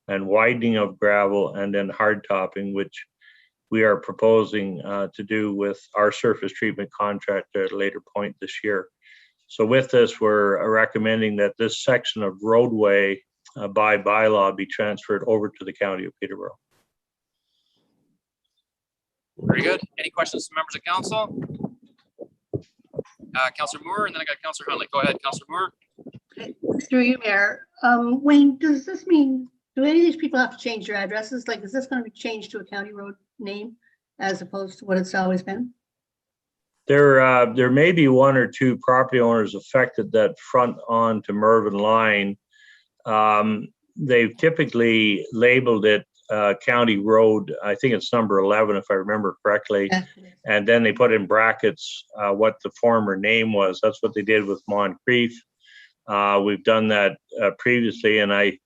and widening of gravel, and then hard topping, which we are proposing to do with our surface treatment contractor at a later point this year. So with this, we're recommending that this section of roadway by bylaw be transferred over to the county of Peterborough. Very good. Any questions from members of council? Councillor Moore, and then I got Councillor Huntley. Go ahead, Councillor Moore. Okay. Through you, Mayor. Wayne, does this mean, do any of these people have to change their addresses? Like, is this going to be changed to a county road name as opposed to what it's always been? There may be one or two property owners affected that front on to Mervyn Line. They've typically labeled it County Road. I think it's number 11, if I remember correctly. Yeah. And then they put in brackets what the former name was. That's what they did with Moncrief. We've done that previously, and I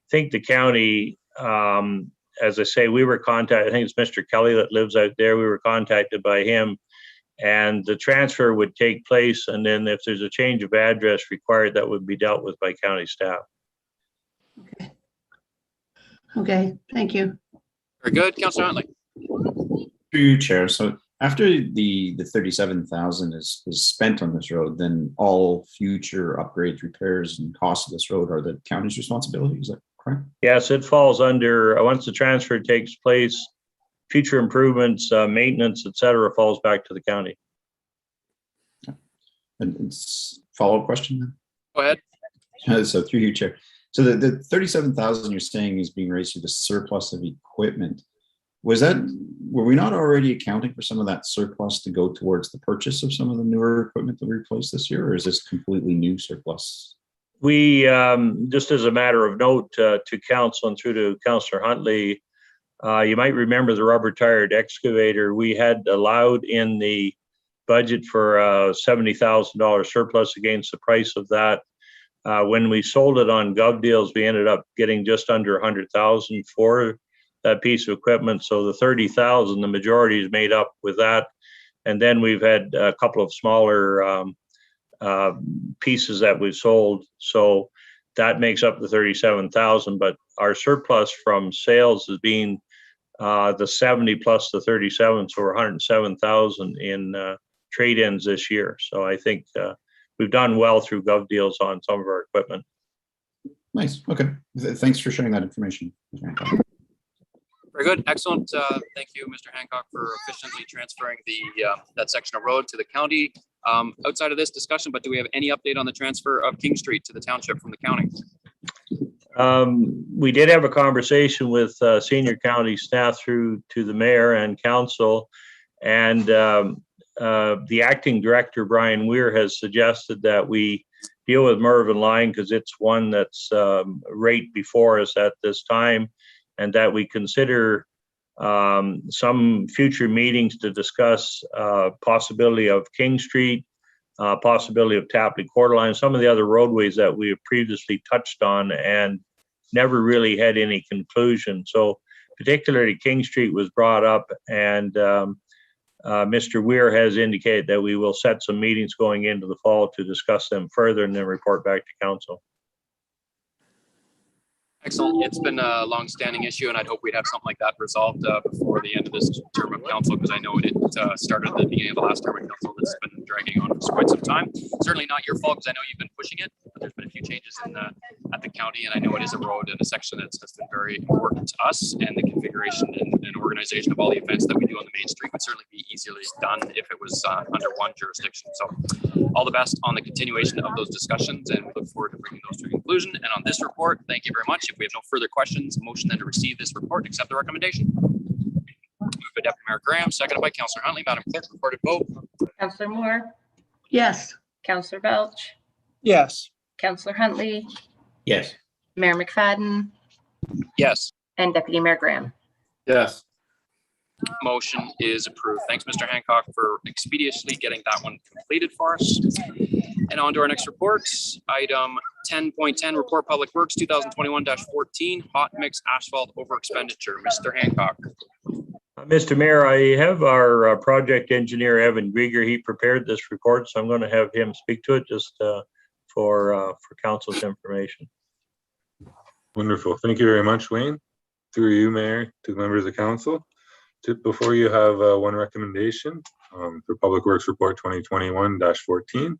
think the county, as I say, we were contacted. I think it's Mr. Kelly that lives out there. We were contacted by him, and the transfer would take place. And then if there's a change of address required, that would be dealt with by county staff. Okay. Okay, thank you. Very good. Councillor Huntley. Through you, Chair. So after the 37,000 is spent on this road, then all future upgrades, repairs, and costs of this road are the county's responsibility. Is that correct? Yes, it falls under, once the transfer takes place, future improvements, maintenance, et cetera, falls back to the county. And follow-up question then? Go ahead. So through you, Chair. So the 37,000 you're saying is being raised through the surplus of equipment. Were we not already accounting for some of that surplus to go towards the purchase of some of the newer equipment that we replaced this year, or is this completely new surplus? We, just as a matter of note to council and through to Councillor Huntley, you might remember the rubber tired excavator. We had allowed in the budget for $70,000 surplus against the price of that. When we sold it on Gov Deals, we ended up getting just under 100,000 for that piece of equipment. So the 30,000, the majority is made up with that. And then we've had a couple of smaller pieces that we've sold. So that makes up the 37,000, but our surplus from sales has been the 70 plus the 37, so we're 107,000 in trade-ins this year. So I think we've done well through Gov Deals on some of our equipment. Nice. Okay. Thanks for sharing that information. Very good. Excellent. Thank you, Mr. Hancock, for efficiently transferring that section of road to the county. Outside of this discussion, but do we have any update on the transfer of King Street to the township from the county? We did have a conversation with senior county staff through to the mayor and council, and the acting director, Brian Weir, has suggested that we deal with Mervyn Line because it's one that's right before us at this time, and that we consider some future meetings to discuss possibility of King Street, possibility of Tapley Quarter Line, some of the other roadways that we have previously touched on and never really had any conclusion. So particularly King Street was brought up, and Mr. Weir has indicated that we will set some meetings going into the fall to discuss them further and then report back to council. Excellent. It's been a long-standing issue, and I'd hope we'd have something like that resolved before the end of this term of council, because I know it started at the beginning of the last term of council. That's been dragging on for quite some time. Certainly not your fault, because I know you've been pushing it, but there's been a few changes at the county, and I know it is a road and a section that's been very important to us, and the configuration and organization of all the events that we do on the main street would certainly be easily done if it was under one jurisdiction. So all the best on the continuation of those discussions, and we look forward to bringing those to a conclusion. And on this report, thank you very much. If we have no further questions, motion then to receive this report and accept the recommendation. Moved by Deputy Mayor Graham, seconded by Councillor Huntley. Madam Clerk, recorded vote. Councillor Moore, Yes. Councillor Belch, Yes. Councillor Huntley, Yes. Mayor McFadden, Yes. and Deputy Mayor Graham. Yes. Motion is approved. Thanks, Mr. Hancock, for expeditiously getting that one completed for us. And on to our next report, item 10.10, Report Public Works 2021-14, hot mix asphalt over expenditure. Mr. Hancock. Mr. Mayor, I have our project engineer, Evan Grieger. He prepared this report, so I'm going to have him speak to it just for council's information. Wonderful. Thank you very much, Wayne. Through you, Mayor, to the members of council. Before you have one recommendation for Public Works Report 2021-14.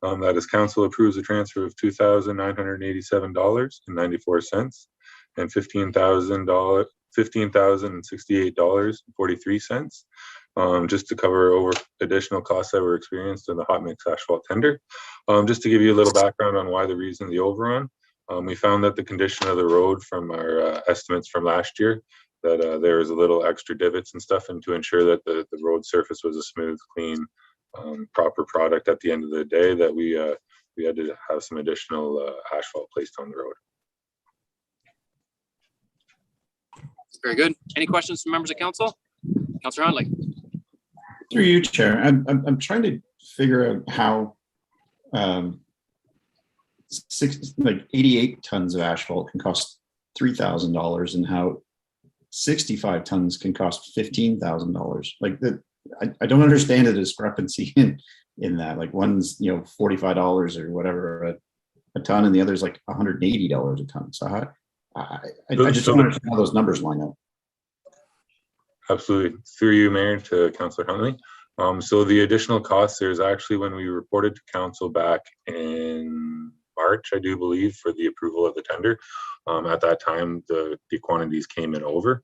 That is, council approves a transfer of $2,987.94 and $15,068.43, just to cover over additional costs that were experienced in the hot mix asphalt tender. Just to give you a little background on why the reason the overrun, we found that the condition of the road from our estimates from last year, that there was a little extra divots and stuff, and to ensure that the road surface was a smooth, clean, proper product at the end of the day, that we had to have some additional asphalt placed on the road. Very good. Any questions from members of council? Councillor Huntley. Through you, Chair. I'm trying to figure out how 88 tons of asphalt can cost $3,000 and how 65 tons can cost $15,000. Like that, I don't understand the discrepancy in that. Like one's $45 or whatever a ton, and the other's like $180 a ton. So I just don't understand how those numbers line up. Absolutely. Through you, Mayor, to Councillor Huntley. So the additional costs, there's actually, when we reported to council back in March, I do believe, for the approval of the tender. At that time, the quantities came in over.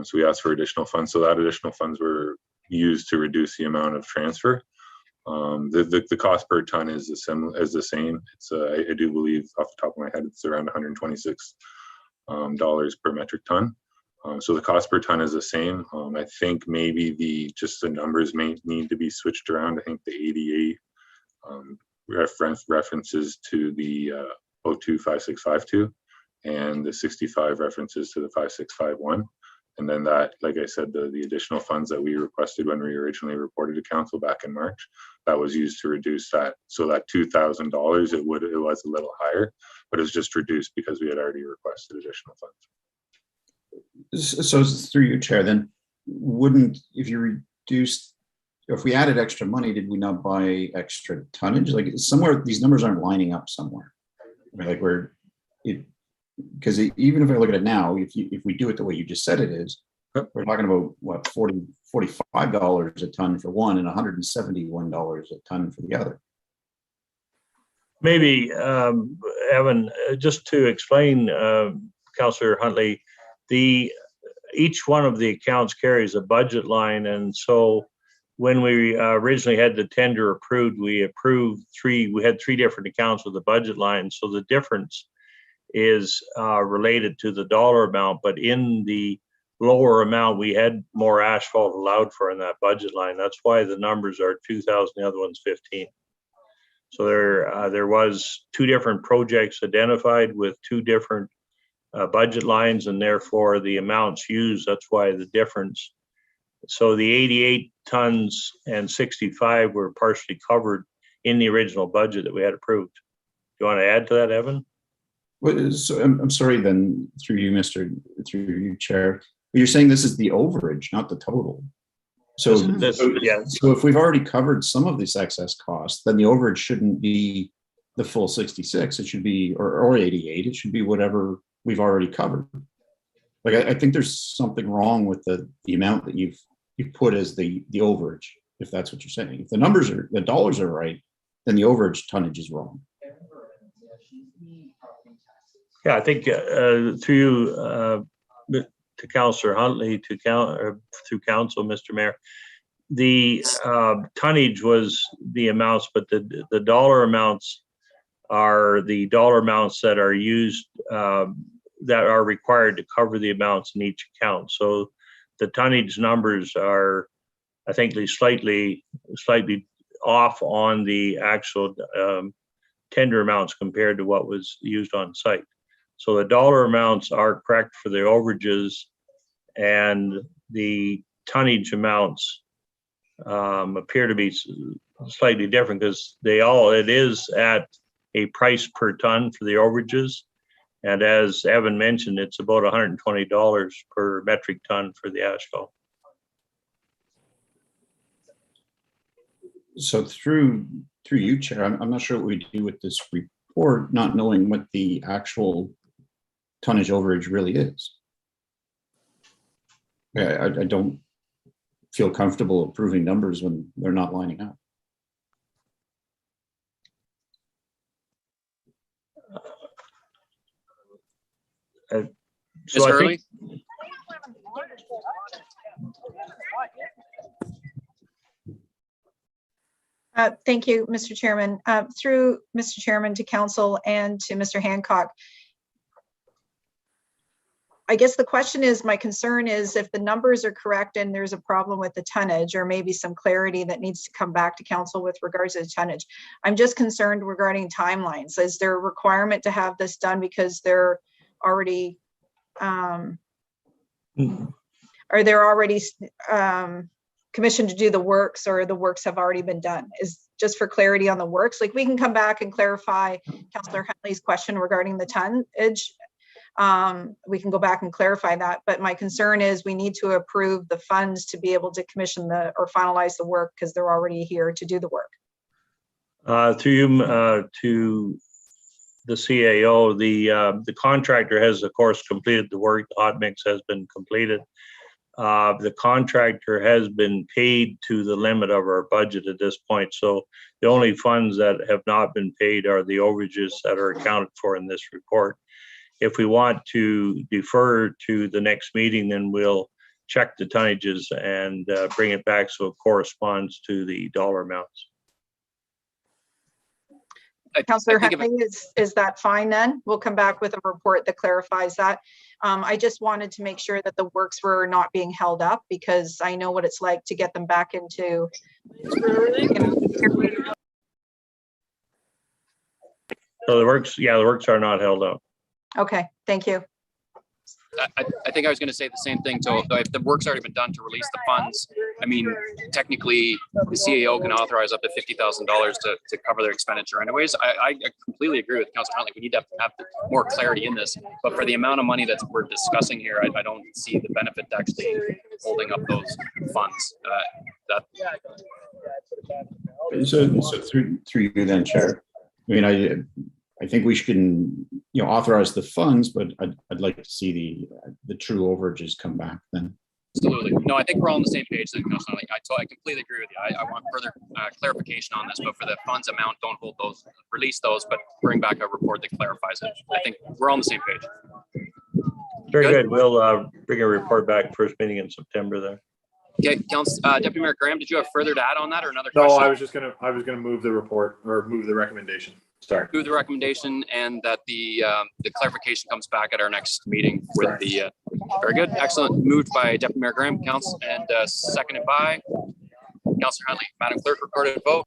So we asked for additional funds. So that additional funds were used to reduce the amount of transfer. The cost per ton is the same. It's I do believe off the top of my head, it's around $126 per metric ton. So the cost per ton is the same. I think maybe the numbers may need to be switched around. I think the 88 references to the 025652 and the 65 references to the 5651. And then that, like I said, the additional funds that we requested when we originally reported to council back in March, that was used to reduce that. So that $2,000, it was a little higher, but it was just reduced because we had already requested additional funds. So through you, Chair, then wouldn't, if we added extra money, did we not buy extra tonnage? Like somewhere, these numbers aren't lining up somewhere. I mean, like because even if I look at it now, if we do it the way you just said it is, we're talking about what, $45 a ton for one and $171 a ton for the other. Maybe, Evan, just to explain, Councillor Huntley, each one of the accounts carries a budget line, and so when we originally had the tender approved, we had three different accounts with the budget line. So the difference is related to the dollar amount, but in the lower amount, we had more asphalt allowed for in that budget line. That's why the numbers are 2,000, the other one's 15. So there was two different projects identified with two different budget lines, and therefore the amounts used, that's why the difference. So the 88 tons and 65 were partially covered in the original budget that we had approved. Do you want to add to that, Evan? Well, so I'm sorry then, through you, Chair. But you're saying this is the overage, not the total. So if we've already covered some of this excess cost, then the overage shouldn't be the full 66. It should be, or 88. It should be whatever we've already covered. Like I think there's something wrong with the amount that you've put as the overage, if that's what you're saying. If the dollars are right, then the overage tonnage is wrong. Yeah, I think through you to Councillor Huntley, through council, Mr. Mayor, the tonnage was the amounts, but the dollar amounts are the dollar amounts that are used, that are required to cover the amounts in each account. So the tonnage numbers are, I think, slightly off on the actual tender amounts compared to what was used on site. So the dollar amounts are correct for the overages, and the tonnage amounts appear to be slightly different because it is at a price per ton for the overages. And as Evan mentioned, it's about $120 per metric ton for the asphalt. So through you, Chair, I'm not sure what we do with this report, not knowing what the actual tonnage overage really is. I don't feel comfortable approving numbers when they're not lining up. Ms. Hurley? Thank you, Mr. Chairman. Through Mr. Chairman to council and to Mr. Hancock, I guess the question is, my concern is if the numbers are correct and there's a problem with the tonnage, or maybe some clarity that needs to come back to council with regards to the tonnage. I'm just concerned regarding timelines. Is there a requirement to have this done because they're already, are they already commissioned to do the works, or the works have already been done? Is just for clarity on the works. Like, we can come back and clarify Councillor Huntley's question regarding the tonnage. We can go back and clarify that, but my concern is we need to approve the funds to be able to commission or finalize the work, because they're already here to do the work. Through you to the CAO, the contractor has of course completed the work. The hot mix has been completed. The contractor has been paid to the limit of our budget at this point. So the only funds that have not been paid are the overages that are accounted for in this report. If we want to defer to the next meeting, then we'll check the tonnages and bring it back so it corresponds to the dollar amounts. Councillor Huntley, is that fine then? We'll come back with a report that clarifies that. I just wanted to make sure that the works were not being held up, because I know what it's like to get them back into. So the works are not held up. Okay, thank you. I think I was going to say the same thing. So if the work's already been done to release the funds, I mean, technically the CAO can authorize up to $50,000 to cover their expenditure anyways. I completely agree with Councillor Huntley. We need to have more clarity in this, but for the amount of money that we're discussing here, I don't see the benefit to actually holding up those funds. So through you then, Chair. I mean, I think we can, authorize the funds, but I'd like to see the true overages come back then. Absolutely. No, I think we're all on the same page then, Councillor. I completely agree with you. I want further clarification on this, but for the funds amount, don't hold those, release those, but bring back a report that clarifies it. I think we're all on the same page. Very good. We'll bring a report back first meeting in September there. Okay, Deputy Mayor Graham, did you have further to add on that or another question? No, I was gonna move the report or move the recommendation. Sorry. Move the recommendation and that the clarification comes back at our next meeting with the, very good, excellent. Moved by Deputy Mayor Graham, and seconded by Councillor Huntley. Madam Clerk, recorded vote.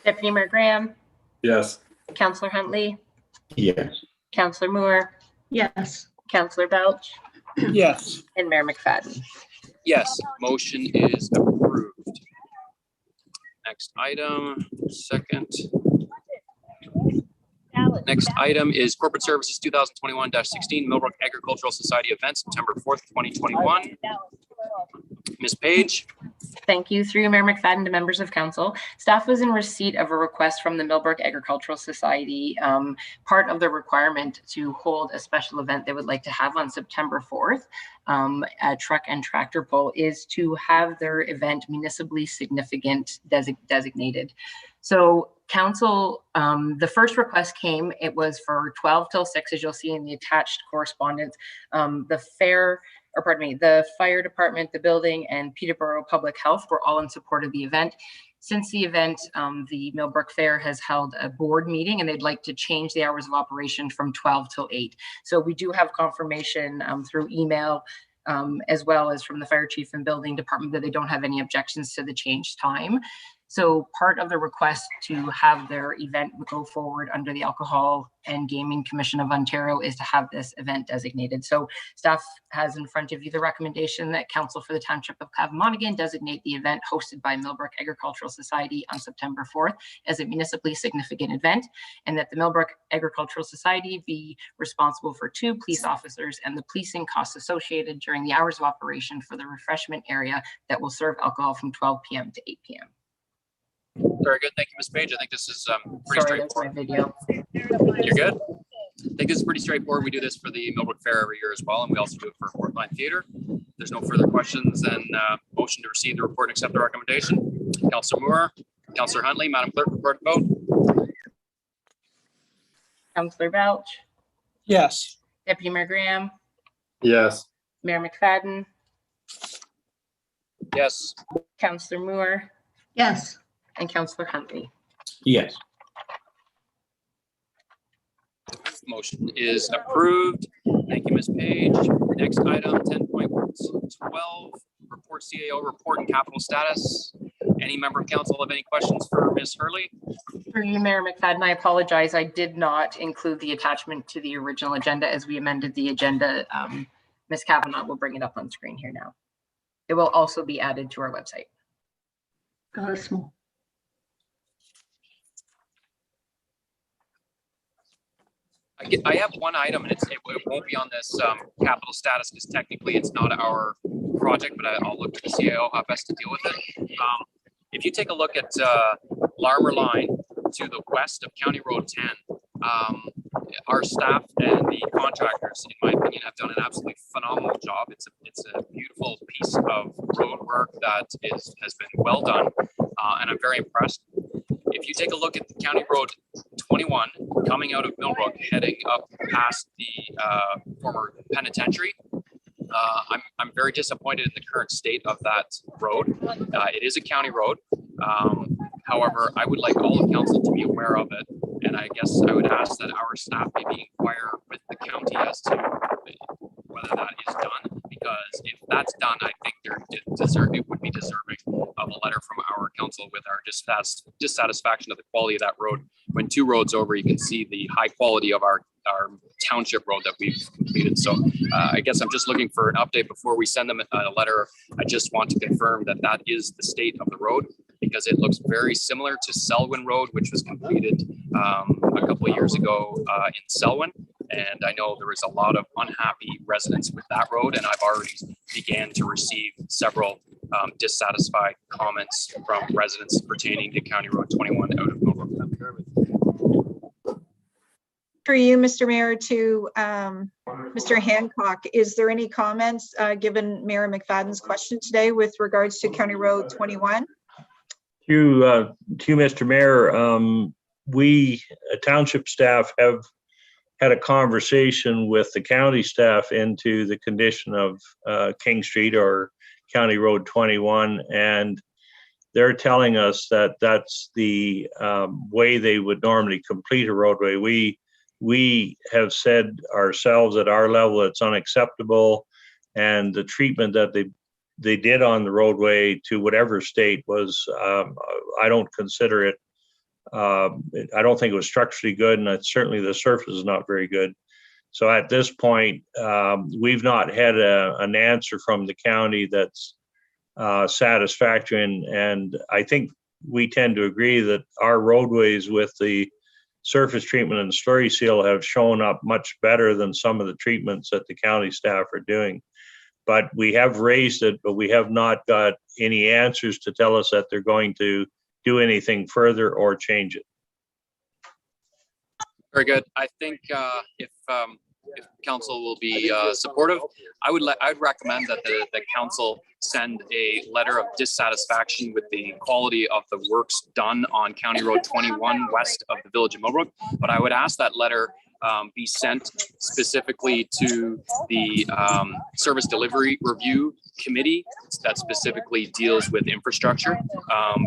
Deputy Mayor Graham, Yes. Councillor Huntley, Yes. Councillor Moore, Yes. Councillor Belch, Yes. and Mayor McFadden. Yes, motion is approved. Next item, second. Next item is Corporate Services 2021-16 Millbrook Agricultural Society event, September 4th, 2021. Ms. Page. Thank you. Through you, Mayor McFadden, to members of council. Staff was in receipt of a request from the Millbrook Agricultural Society. Part of the requirement to hold a special event they would like to have on September 4th at Truck and Tractor Pull is to have their event municipally significant designated. So council, the first request came, it was for 12 till 6, as you'll see in the attached correspondence. The fire department, the building, and Peterborough Public Health were all in support of the event. Since the event, the Millbrook Fair has held a board meeting and they'd like to change the hours of operation from 12 till 8. So we do have confirmation through email as well as from the fire chief and building department that they don't have any objections to the change time. So part of the request to have their event go forward under the Alcohol and Gaming Commission of Ontario is to have this event designated. So staff has in front of you the recommendation that Council for the Township of Cavan-Monaghan designate the event hosted by Millbrook Agricultural Society on September 4th as a municipally significant event, and that the Millbrook Agricultural Society be responsible for 2 police officers and the policing costs associated during the hours of operation for the refreshment area that will serve alcohol from 12 p.m. to 8 p.m. Very good. Thank you, Ms. Page. I think this is pretty Sorry, that's my straightforward. video. You're good? I think this is pretty straightforward. We do this for the Millbrook Fair every year as well, and we also do it for Portline Theatre. If there's no further questions, then motion to receive the report and accept the recommendation. Councillor Moore, Councillor Huntley, Madam Clerk, record vote. Councillor Belch, Yes. Deputy Mayor Graham, Yes. Mayor McFadden, Yes. Councillor Moore, Yes. and Councillor Huntley. Yes. Motion is approved. Thank you, Ms. Page. Next item, 10.12, report CAO report and capital status. Any member of council have any questions for Ms. Hurley? For you, Mayor McFadden, I apologize. I did not include the attachment to the original agenda as we amended the agenda. Ms. Kavanaugh will bring it up on screen here now. It will also be added to our website. Got a small. I have one item, and it won't be on this capital status because technically it's not our project, but I'll look to the CAO how best to deal with it. If you take a look at Larmer Line to the west of County Road 10, our staff and the contractors, in my opinion, have done an absolutely phenomenal job. It's a beautiful piece of road work that has been well done, and I'm very impressed. If you take a look at the County Road 21 coming out of Millbrook, heading up past the former penitentiary, I'm very disappointed in the current state of that road. It is a county road. However, I would like all of council to be aware of it. And I guess I would ask that our staff maybe inquire with the county as to whether that is done. Because if that's done, I think it would be deserving of a letter from our council with our dissatisfaction of the quality of that road. When 2 roads over, you can see the high quality of our township road that we've completed. So I guess I'm just looking for an update before we send them a letter. I just want to confirm that that is the state of the road, because it looks very similar to Selwyn Road, which was completed a couple of years ago in Selwyn. And I know there was a lot of unhappy residents with that road, and I've already began to receive several dissatisfied comments from residents pertaining to County Road 21 out of Millbrook. For you, Mr. Mayor, to Mr. Hancock, is there any comments given Mayor McFadden's question today with regards to County Road 21? To you, Mr. Mayor, we township staff have had a conversation with the county staff into the condition of King Street or County Road 21, and they're telling us that that's the way they would normally complete a roadway. We have said ourselves at our level it's unacceptable, and the treatment that they did on the roadway to whatever state was, I don't consider it, I don't think it was structurally good, and certainly the surface is not very good. So at this point, we've not had an answer from the county that's satisfactory, and I think we tend to agree that our roadways with the surface treatment and slurry seal have shown up much better than some of the treatments that the county staff are doing. But we have raised it, but we have not got any answers to tell us that they're going to do anything further or change it. Very good. I think if council will be supportive, I'd recommend that the council send a letter of dissatisfaction with the quality of the works done on County Road 21 west of the village of Millbrook. But I would ask that letter be sent specifically to the service delivery review committee that specifically deals with infrastructure,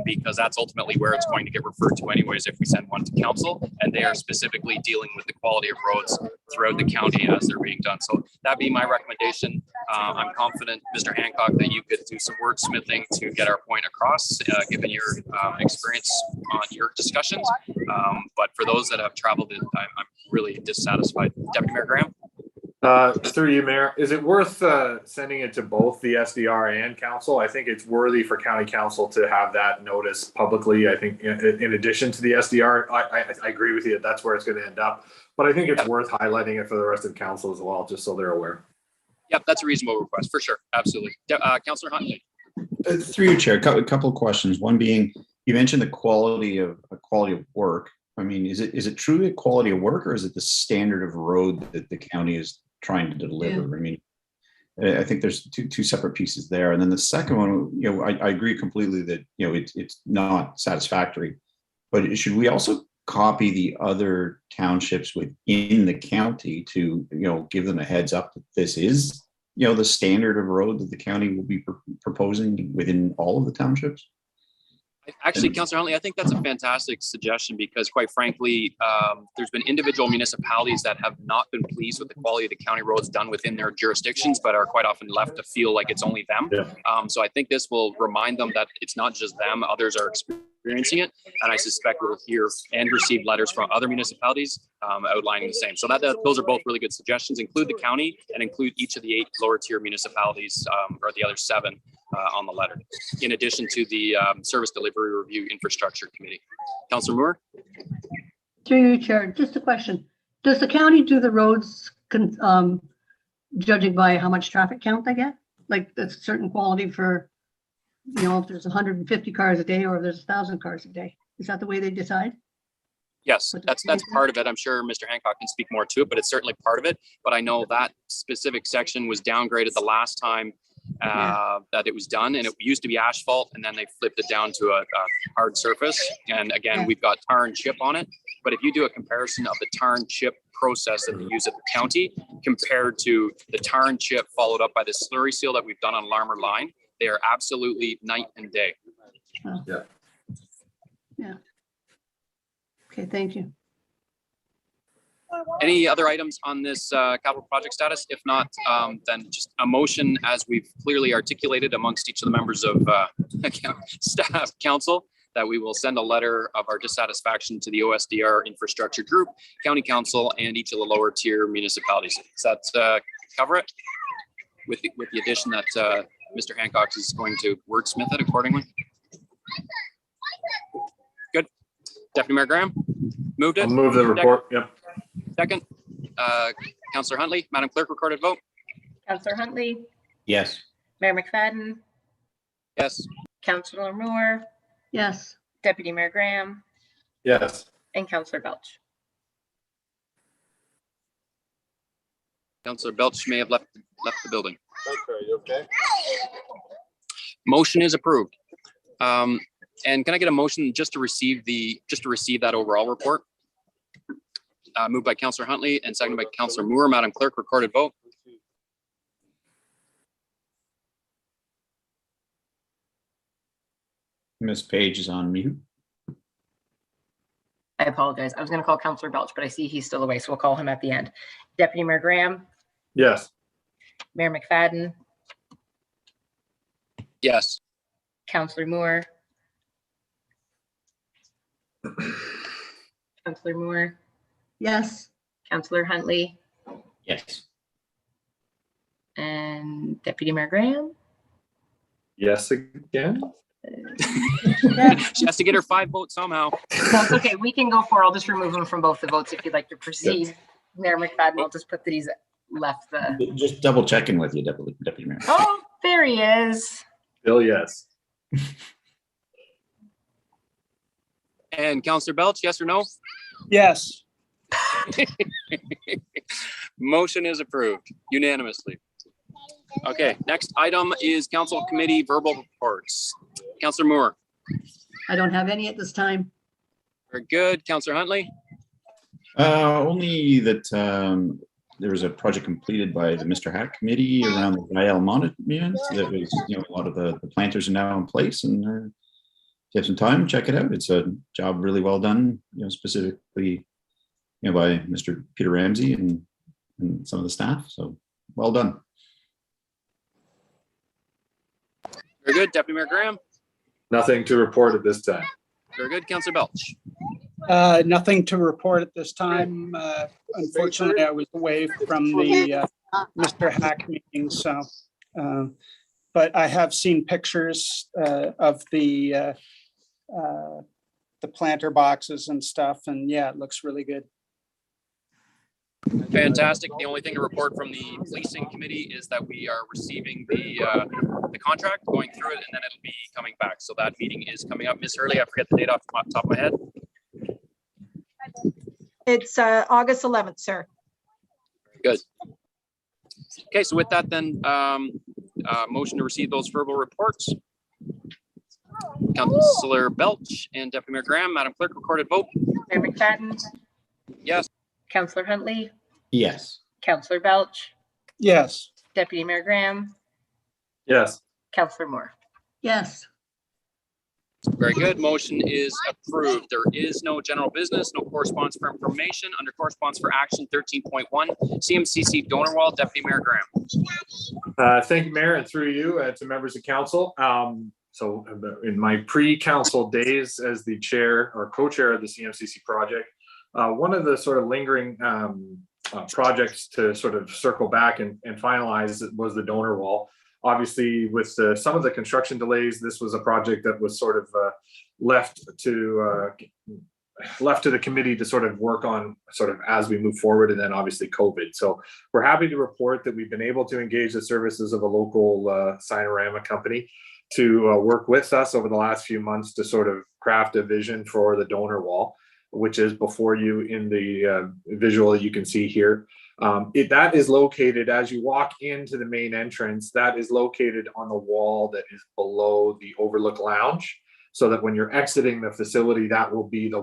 because that's ultimately where it's going to get referred to anyways if we send one to council, and they are specifically dealing with the quality of roads throughout the county as they're being done. So that'd be my recommendation. I'm confident, Mr. Hancock, that you could do some wordsmithing to get our point across, given your experience on your discussions. But for those that have traveled it, I'm really dissatisfied. Deputy Mayor Graham? Through you, Mayor, is it worth sending it to both the SDR and council? I think it's worthy for county council to have that notice publicly. I think in addition to the SDR, I agree with you. That's where it's going to end up. But I think it's worth highlighting it for the rest of council as well, just so they're aware. Yep, that's a reasonable request for sure. Absolutely. Councillor Huntley. Through you, Chair, a couple of questions. One being, you mentioned the quality of work. I mean, is it truly a quality of work, or is it the standard of road that the county is trying to deliver? I mean, I think there's two separate pieces there. And then the second one, I agree completely that, it's not satisfactory, but should we also copy the other townships within the county to, give them a heads up that this is, the standard of road that the county will be proposing within all of the townships? Actually, Councillor Huntley, I think that's a fantastic suggestion because, quite frankly, there's been individual municipalities that have not been pleased with the quality of the county roads done within their jurisdictions, but are quite often left to feel like it's only them. Yeah. So I think this will remind them that it's not just them; others are experiencing it, and I suspect we'll hear and receive letters from other municipalities outlining the same. So those are both really good suggestions. Include the county and include each of the 8 lower tier municipalities or the other 7 on the letter, in addition to the Service Delivery Review Infrastructure Committee. Councillor Moore? Through you, Chair, just a question. Does the county do the roads judging by how much traffic count they get? Like that's a certain quality for, if there's 150 cars a day or if there's 1,000 cars a day. Is that the way they decide? Yes, What that's does it say? part of it. I'm sure Mr. Hancock can speak more to it, but it's certainly part of it. But I know that specific section was downgraded the last time that it was done, and it used to be asphalt, and then they flipped it down to a hard surface. And again, Yeah. we've got tar and chip on it. But if you do a comparison of the tar and chip process that they use at the county compared to the tar and chip followed up by the slurry seal that we've done on Larmer Line, they are absolutely night and day. Okay, thank you. Any other items on this capital project status? If not, then just a motion as we've clearly articulated amongst each of the members of staff council that we will send a letter of our dissatisfaction to the OSDR infrastructure group, county council, and each of the lower tier municipalities. Does that cover it? With the addition that Mr. Hancock is going to wordsmith it accordingly. Good. Deputy Mayor Graham, moved it. I'll move the report. Yep. Second, Councillor Huntley, Madam Clerk, recorded vote. Councillor Huntley, Yes. Mayor McFadden, Yes. Councillor Moore, Yes, Deputy Mayor Graham, Yes. and Councillor Belch. Councillor Belch may have left the building. Okay, you okay? Motion is approved. And can I get a motion just to receive that overall report? Moved by Councillor Huntley and seconded by Councillor Moore. Madam Clerk, recorded vote. Miss Page is on mute. I apologize. I was going to call Councillor Belch, but I see he's still away, so we'll call him at the end. Deputy Mayor Graham, Yes. Mayor McFadden, Yes. Councillor Moore, Councillor Moore, yes, Councillor Huntley, Yes. and Deputy Mayor Graham. Yes again? She has to get her 5 votes somehow. No, it's okay. We can go for it. I'll just remove him from both the votes if you'd like to proceed. Mayor McFadden, I'll just put that he's left the. Just double checking with you, Deputy Mayor. Oh, there he is. Bill, yes. And Councillor Belch, yes or no? yes, Motion is approved unanimously. Okay, next item is council committee verbal reports. Councillor Moore, I don't have any at this time. very good. Councillor Huntley, Only that there was a project completed by the Mr. Hack Committee around the Vial monument. That was, a lot of the planters are now in place, and if you have some time, check it out. It's a job really well done, specifically, by Mr. Peter Ramsey and some of the staff. So well done. very good. Deputy Mayor Graham, Nothing to report at this time. very good. Councillor Belch, nothing to report at this time. Unfortunately, I was away from the Mr. Hack meeting, so, but I have seen pictures of the planter boxes and stuff, and yeah, it looks really good. fantastic. The only thing to report from the policing committee is that we are receiving the contract, going through it, and then it'll be coming back. So that meeting is coming up. Miss Hurley, I forget the date off the top of my head. It's August 11th, sir. Good. Okay, so with that then, motion to receive those verbal reports. Councillor Belch and Deputy Mayor Graham, Madam Clerk, recorded vote. Mayor McFadden, Yes. Councillor Huntley, Yes. Councillor Belch, Yes, Deputy Mayor Graham, Yes. Councillor Moore. Yes, Very good. Motion is approved. There is no general business, no correspondence for information. Under correspondence for action 13.1, CMCC donor wall, Deputy Mayor Graham. Thank you, Mayor, and through you to members of council. So in my pre-council days as the chair or co-chair of the CMCC project, one of the sort of lingering projects to sort of circle back and finalize was the donor wall. Obviously, with some of the construction delays, this was a project that was sort of left to the committee to sort of work on sort of as we move forward, and then obviously COVID. So we're happy to report that we've been able to engage the services of a local Sinorama company to work with us over the last few months to sort of craft a vision for the donor wall. which is before you in the visual you can see here. That is located as you walk into the main entrance. That is located on the wall that is below the overlook lounge, so that when you're exiting the facility, that will be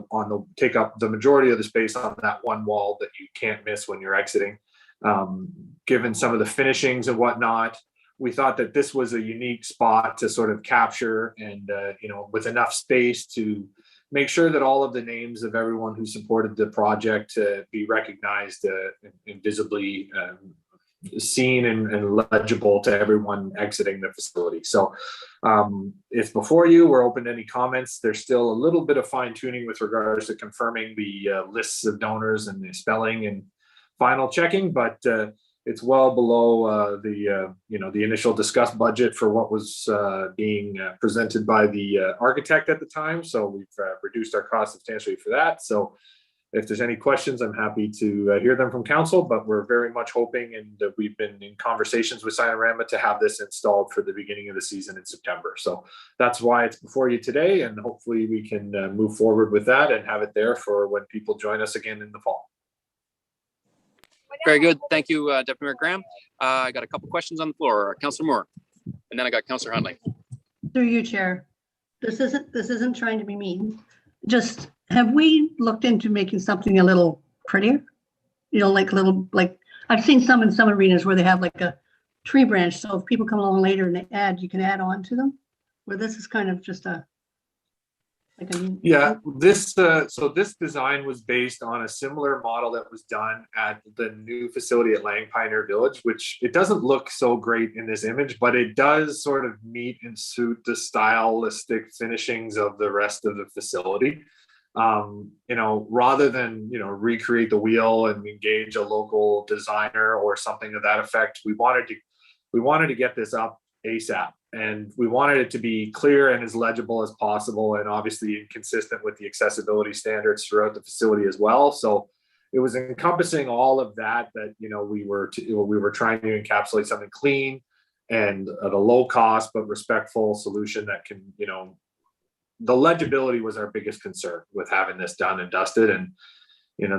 take up the majority of the space on that one wall that you can't miss when you're exiting. Given some of the finishings and whatnot, we thought that this was a unique spot to sort of capture and, with enough space to make sure that all of the names of everyone who supported the project be recognized and visibly seen and legible to everyone exiting the facility. So it's before you. We're open to any comments. There's still a little bit of fine tuning with regards to confirming the lists of donors and the spelling and final checking, but it's well below the initial discussed budget for what was being presented by the architect at the time. So we've reduced our cost substantially for that. So if there's any questions, I'm happy to hear them from council, but we're very much hoping, and we've been in conversations with Sinorama to have this installed for the beginning of the season in September. So that's why it's before you today, and hopefully we can move forward with that and have it there for when people join us again in the fall. Very good. Thank you, Deputy Mayor Graham. I got a couple questions on the floor. Councillor Moore, and then I got Councillor Huntley. Through you, Chair. This isn't trying to be mean. Just have we looked into making something a little prettier? Like I've seen some in some arenas where they have like a tree branch. So if people come along later and they add, you can add on to them. Where this is kind of just this design was based on a similar model that was done at the new facility at Lang Pioneer Village, which it doesn't look so great in this image, but it does sort of meet and suit the stylistic finishings of the rest of the facility. Rather than recreate the wheel and engage a local designer or something of that effect, we wanted to get this up ASAP. And we wanted it to be clear and as legible as possible, and obviously consistent with the accessibility standards throughout the facility as well. So it was encompassing all of that we were trying to encapsulate something clean and at a low cost but respectful solution that can, the legibility was our biggest concern with having this done and dusted. And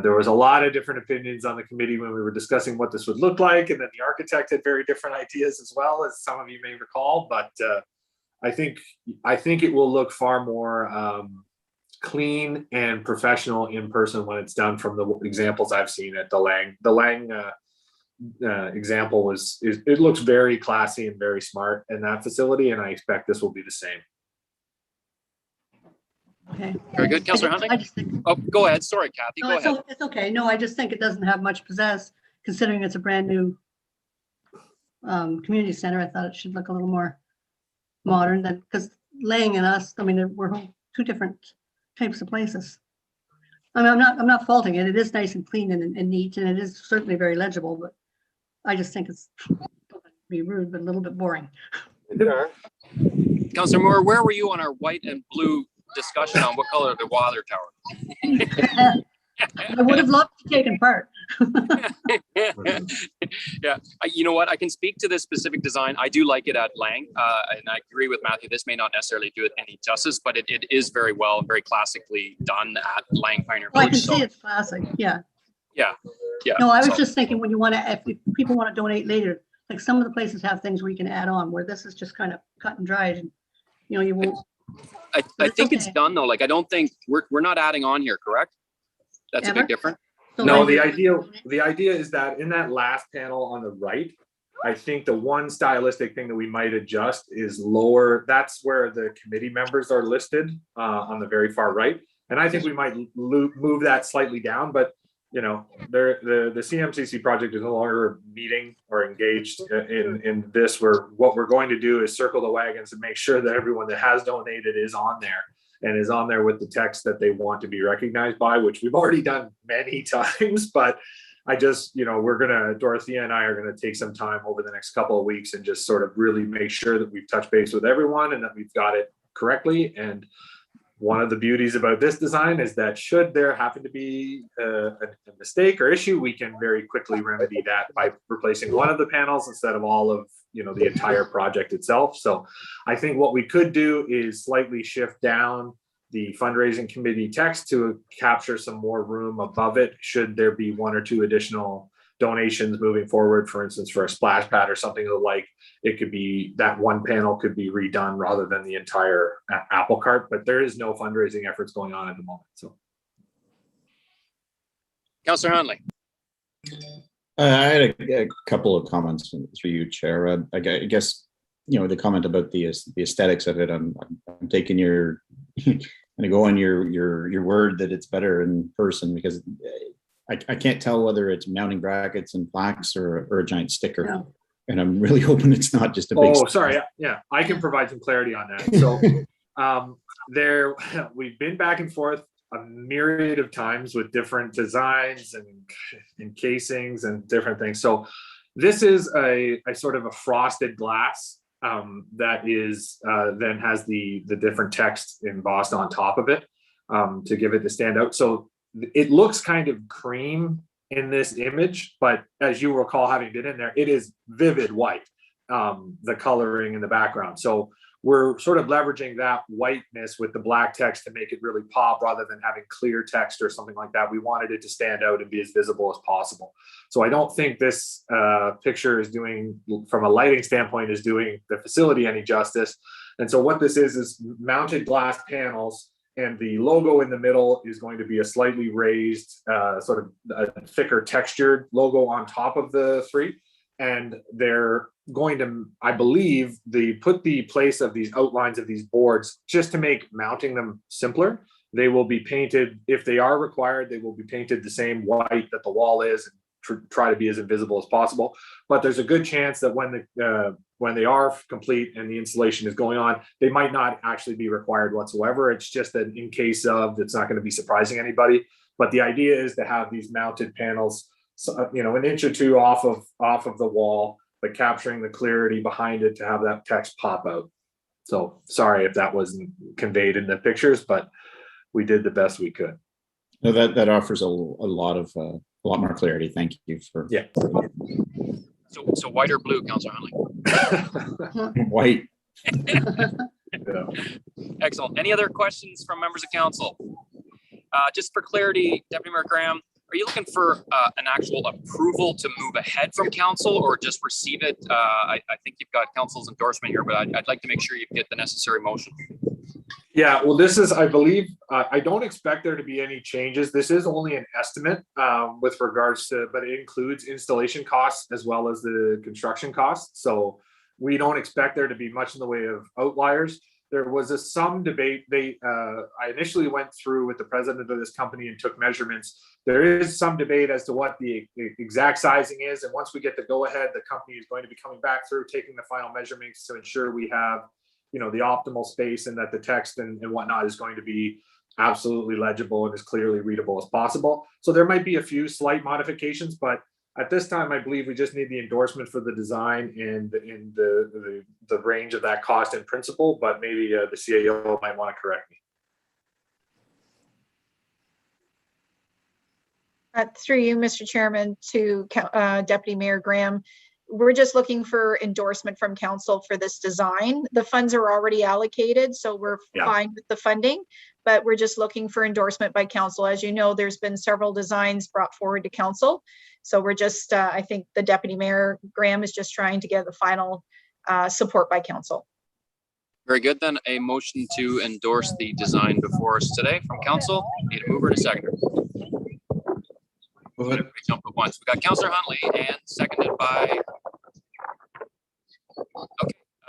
there was a lot of different opinions on the committee when we were discussing what this would look like. And then the architect had very different ideas as well, as some of you may recall. But I think it will look far more clean and professional in person when it's done from the examples I've seen at the Lang. The Lang example it looks very classy and very smart in that facility. And I expect this will be the same. Okay. Very good. Councillor Huntley? Go ahead. Sorry, Kathy. No, go ahead. It's okay. No, I just think it doesn't have much pizzazz, considering it's a brand new community center. I thought it should look a little more modern because Lang and us, we're two different types of places. I'm not faulting it. It is nice and clean and neat, and it is certainly very legible, but I just think it's, don't be rude, but a little bit boring. Councillor Moore, where were you on our white and blue discussion on what color the water tower? I would have loved to take part. Yeah, you know what? I can speak to this specific design. I do like it at Lang, and I agree with Matthew. This may not necessarily do it any justice, but it is very well, very classically done at Lang Pioneer Village. I can see it's classic. Yeah. Yeah. No, I was just thinking when you want to, if people want to donate later, like some of the places have things where you can add on, where this is just kind of cut and dried, and you won't. I think it's done though. Like I don't think we're not adding on here, correct? That's a big difference. No, the idea is that in that last panel on the right, I think the one stylistic thing that we might adjust is lower. That's where the committee members are listed on the very far right, and I think we might move that slightly down. But the CMCC project is no longer meeting or engaged in this. What we're going to do is circle the wagons and make sure that everyone that has donated is on there. And is on there with the text that they want to be recognized by, which we've already done many times. But I just, Dorothea and I are gonna take some time over the next couple of weeks and just sort of really make sure that we've touched base with everyone and that we've got it correctly. And one of the beauties about this design is that should there happen to be a mistake or issue, we can very quickly remedy that by replacing one of the panels instead of all of the entire project itself. So I think what we could do is slightly shift down the fundraising committee text to capture some more room above it, should there be one or two additional donations moving forward, for instance, for a splash pad or something of the like. It could be that one panel could be redone rather than the entire apple cart, but there is no fundraising efforts going on at the moment. So, Councillor Huntley. I had a couple of comments through you, Chair. I guess, you know, the comment about the aesthetics of it, I'm taking your, I'm gonna go on your word that it's better in person, because I can't tell whether it's mounting brackets and plaques or a giant sticker. No. And I'm really hoping it's not just a big. oh, sorry. Yeah, I can provide some clarity on that. So we've been back and forth a myriad of times with different designs and casings and different things. So this is a sort of a frosted glass that is then has the different text embossed on top of it to give it the standout. So it looks kind of cream in this image, but as you recall, having been in there, it is vivid white, the coloring in the background. So we're sort of leveraging that whiteness with the black text to make it really pop, rather than having clear text or something like that. We wanted it to stand out and be as visible as possible. So I don't think this picture is doing, from a lighting standpoint, is doing the facility any justice. And so what this is mounted glass panels, and the logo in the middle is going to be a slightly raised, sort of a thicker textured logo on top of the three. And they're going to, I believe, put the place of these outlines of these boards just to make mounting them simpler. They will be painted, if they are required, they will be painted the same white that the wall is, and try to be as invisible as possible. But there's a good chance that when they are complete and the installation is going on, they might not actually be required whatsoever. It's just that in case of, it's not going to be surprising anybody. But the idea is to have these mounted panels, you know, an inch or two off of the wall, but capturing the clarity behind it to have that text pop out. So sorry if that wasn't conveyed in the pictures, but we did the best we could. No, that offers a lot more clarity. Thank you for. Yeah. So white or blue, Councillor Huntley? White. Yeah. Excellent. Any other questions from members of council? Just for clarity, Deputy Mayor Graham, are you looking for an actual approval to move ahead from council, or just receive it? I think you've got council's endorsement here, but I'd like to make sure you get the necessary motion. Yeah, well, this is, I believe, I don't expect there to be any changes. This is only an estimate with regards to, but it includes installation costs as well as the construction costs. So we don't expect there to be much in the way of outliers. There was some debate. I initially went through with the president of this company and took measurements. There is some debate as to what the exact sizing is. And once we get the go ahead, the company is going to be coming back through, taking the final measurements to ensure we have, you know, the optimal space, and that the text and whatnot is going to be absolutely legible and as clearly readable as possible. So there might be a few slight modifications, but at this time, I believe we just need the endorsement for the design and in the range of that cost in principle, but maybe the CAO might want to correct me. Through you, Mr. Chairman, to Deputy Mayor Graham, we're just looking for endorsement from council for this design. The funds are already allocated, so we're fine with the funding, but we're just looking for endorsement by council. As you know, there's been several designs brought forward to council. So we're just, I think the Deputy Mayor Graham is just trying to get the final support by council. Very good. Then a motion to endorse the design before us today from council. Need a mover and a seconder. Jump at once. We got Councillor Huntley and seconded by.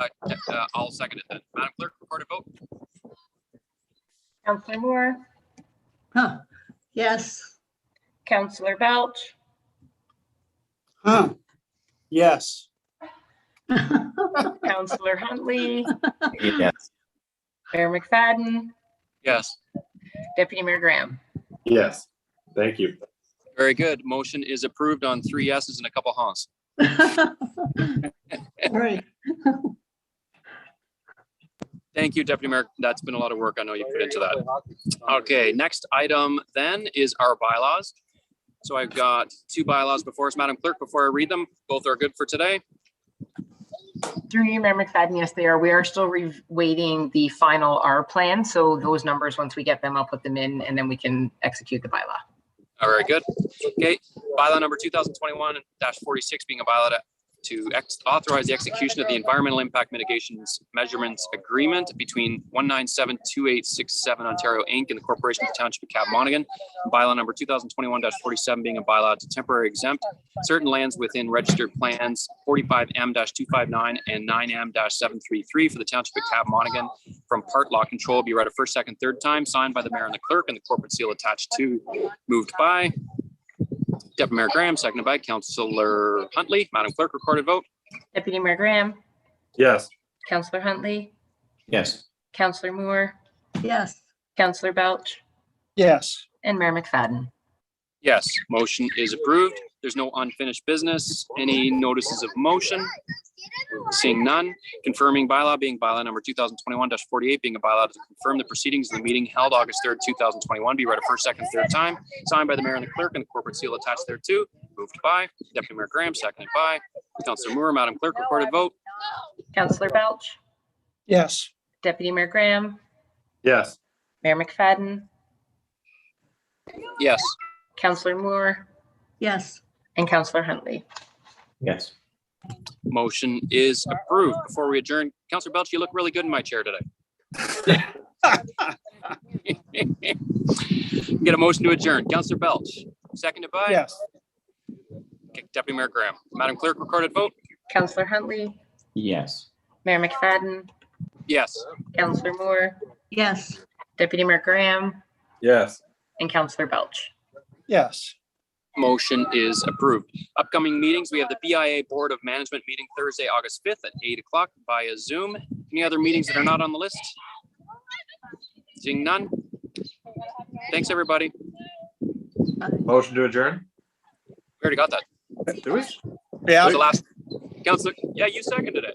Okay, I'll second it then. Madam Clerk, record a vote. Councillor Moore, Yes. Councillor Belch, Yes. Councillor Huntley, Yes. Mayor McFadden, Yes. Deputy Mayor Graham. Yes, thank you. Very good. Motion is approved on 3 yeses and a couple ha's. Right. Thank you, Deputy Mayor. That's been a lot of work. I know you put into that. Okay, next item then is our bylaws. So I've got 2 bylaws before us, Madam Clerk. Before I read them, both are good for today. Through you, Mayor McFadden, yes, they are. We are still waiting the final R plan. So those numbers, once we get them, I'll put them in and then we can execute the bylaw. All right, good. Okay, bylaw number 2021-46 being a bylaw to authorize the execution of the environmental impact mitigations measurements agreement between 1972867 Ontario Inc. and the Corporation of the Township of Cabmonaghan. Bylaw number 2021-47 being a bylaw to temporarily exempt certain lands within registered plans 45M-259 and 9M-733 for the Township of Cabmonaghan from part law control. Be read a first, second, third time, signed by the mayor and the clerk, and the corporate seal attached to. Moved by Deputy Mayor Graham, seconded by Councillor Huntley. Madam Clerk, recorded vote. Deputy Mayor Graham, Yes. Councillor Huntley, Yes. Councillor Moore, Yes. Councillor Belch, Yes. and Mayor McFadden. Yes, motion is approved. There's no unfinished business. Any notices of motion? Seeing none. Confirming bylaw being bylaw number 2021-48 being a bylaw to confirm the proceedings of the meeting held August 3rd, 2021. Be read a first, second, third time. Signed by the mayor and the clerk and the corporate seal attached thereto. Moved by Deputy Mayor Graham, seconded by Councillor Moore. Madam Clerk, recorded vote. Councillor Belch, Yes. Deputy Mayor Graham, Yes. Mayor McFadden, Yes. Councillor Moore, Yes. and Councillor Huntley. Yes. Motion is approved. Before we adjourn, Councillor Belch, you look really good in my chair today. Get a motion to adjourn. Councillor Belch, seconded by Yes. Deputy Mayor Graham. Madam Clerk, recorded vote. Councillor Huntley, Yes. Mayor McFadden, Yes. Councillor Moore, Yes. Deputy Mayor Graham, Yes. and Councillor Belch. Yes. Motion is approved. Upcoming meetings, we have the BIA Board of Management meeting Thursday, August 5th at 8 o'clock via Zoom. Any other meetings that are not on the list? Seeing none. Thanks, everybody. Motion to adjourn? We already got that. Do we? Yeah. Was the last, Councillor, yeah, you seconded it.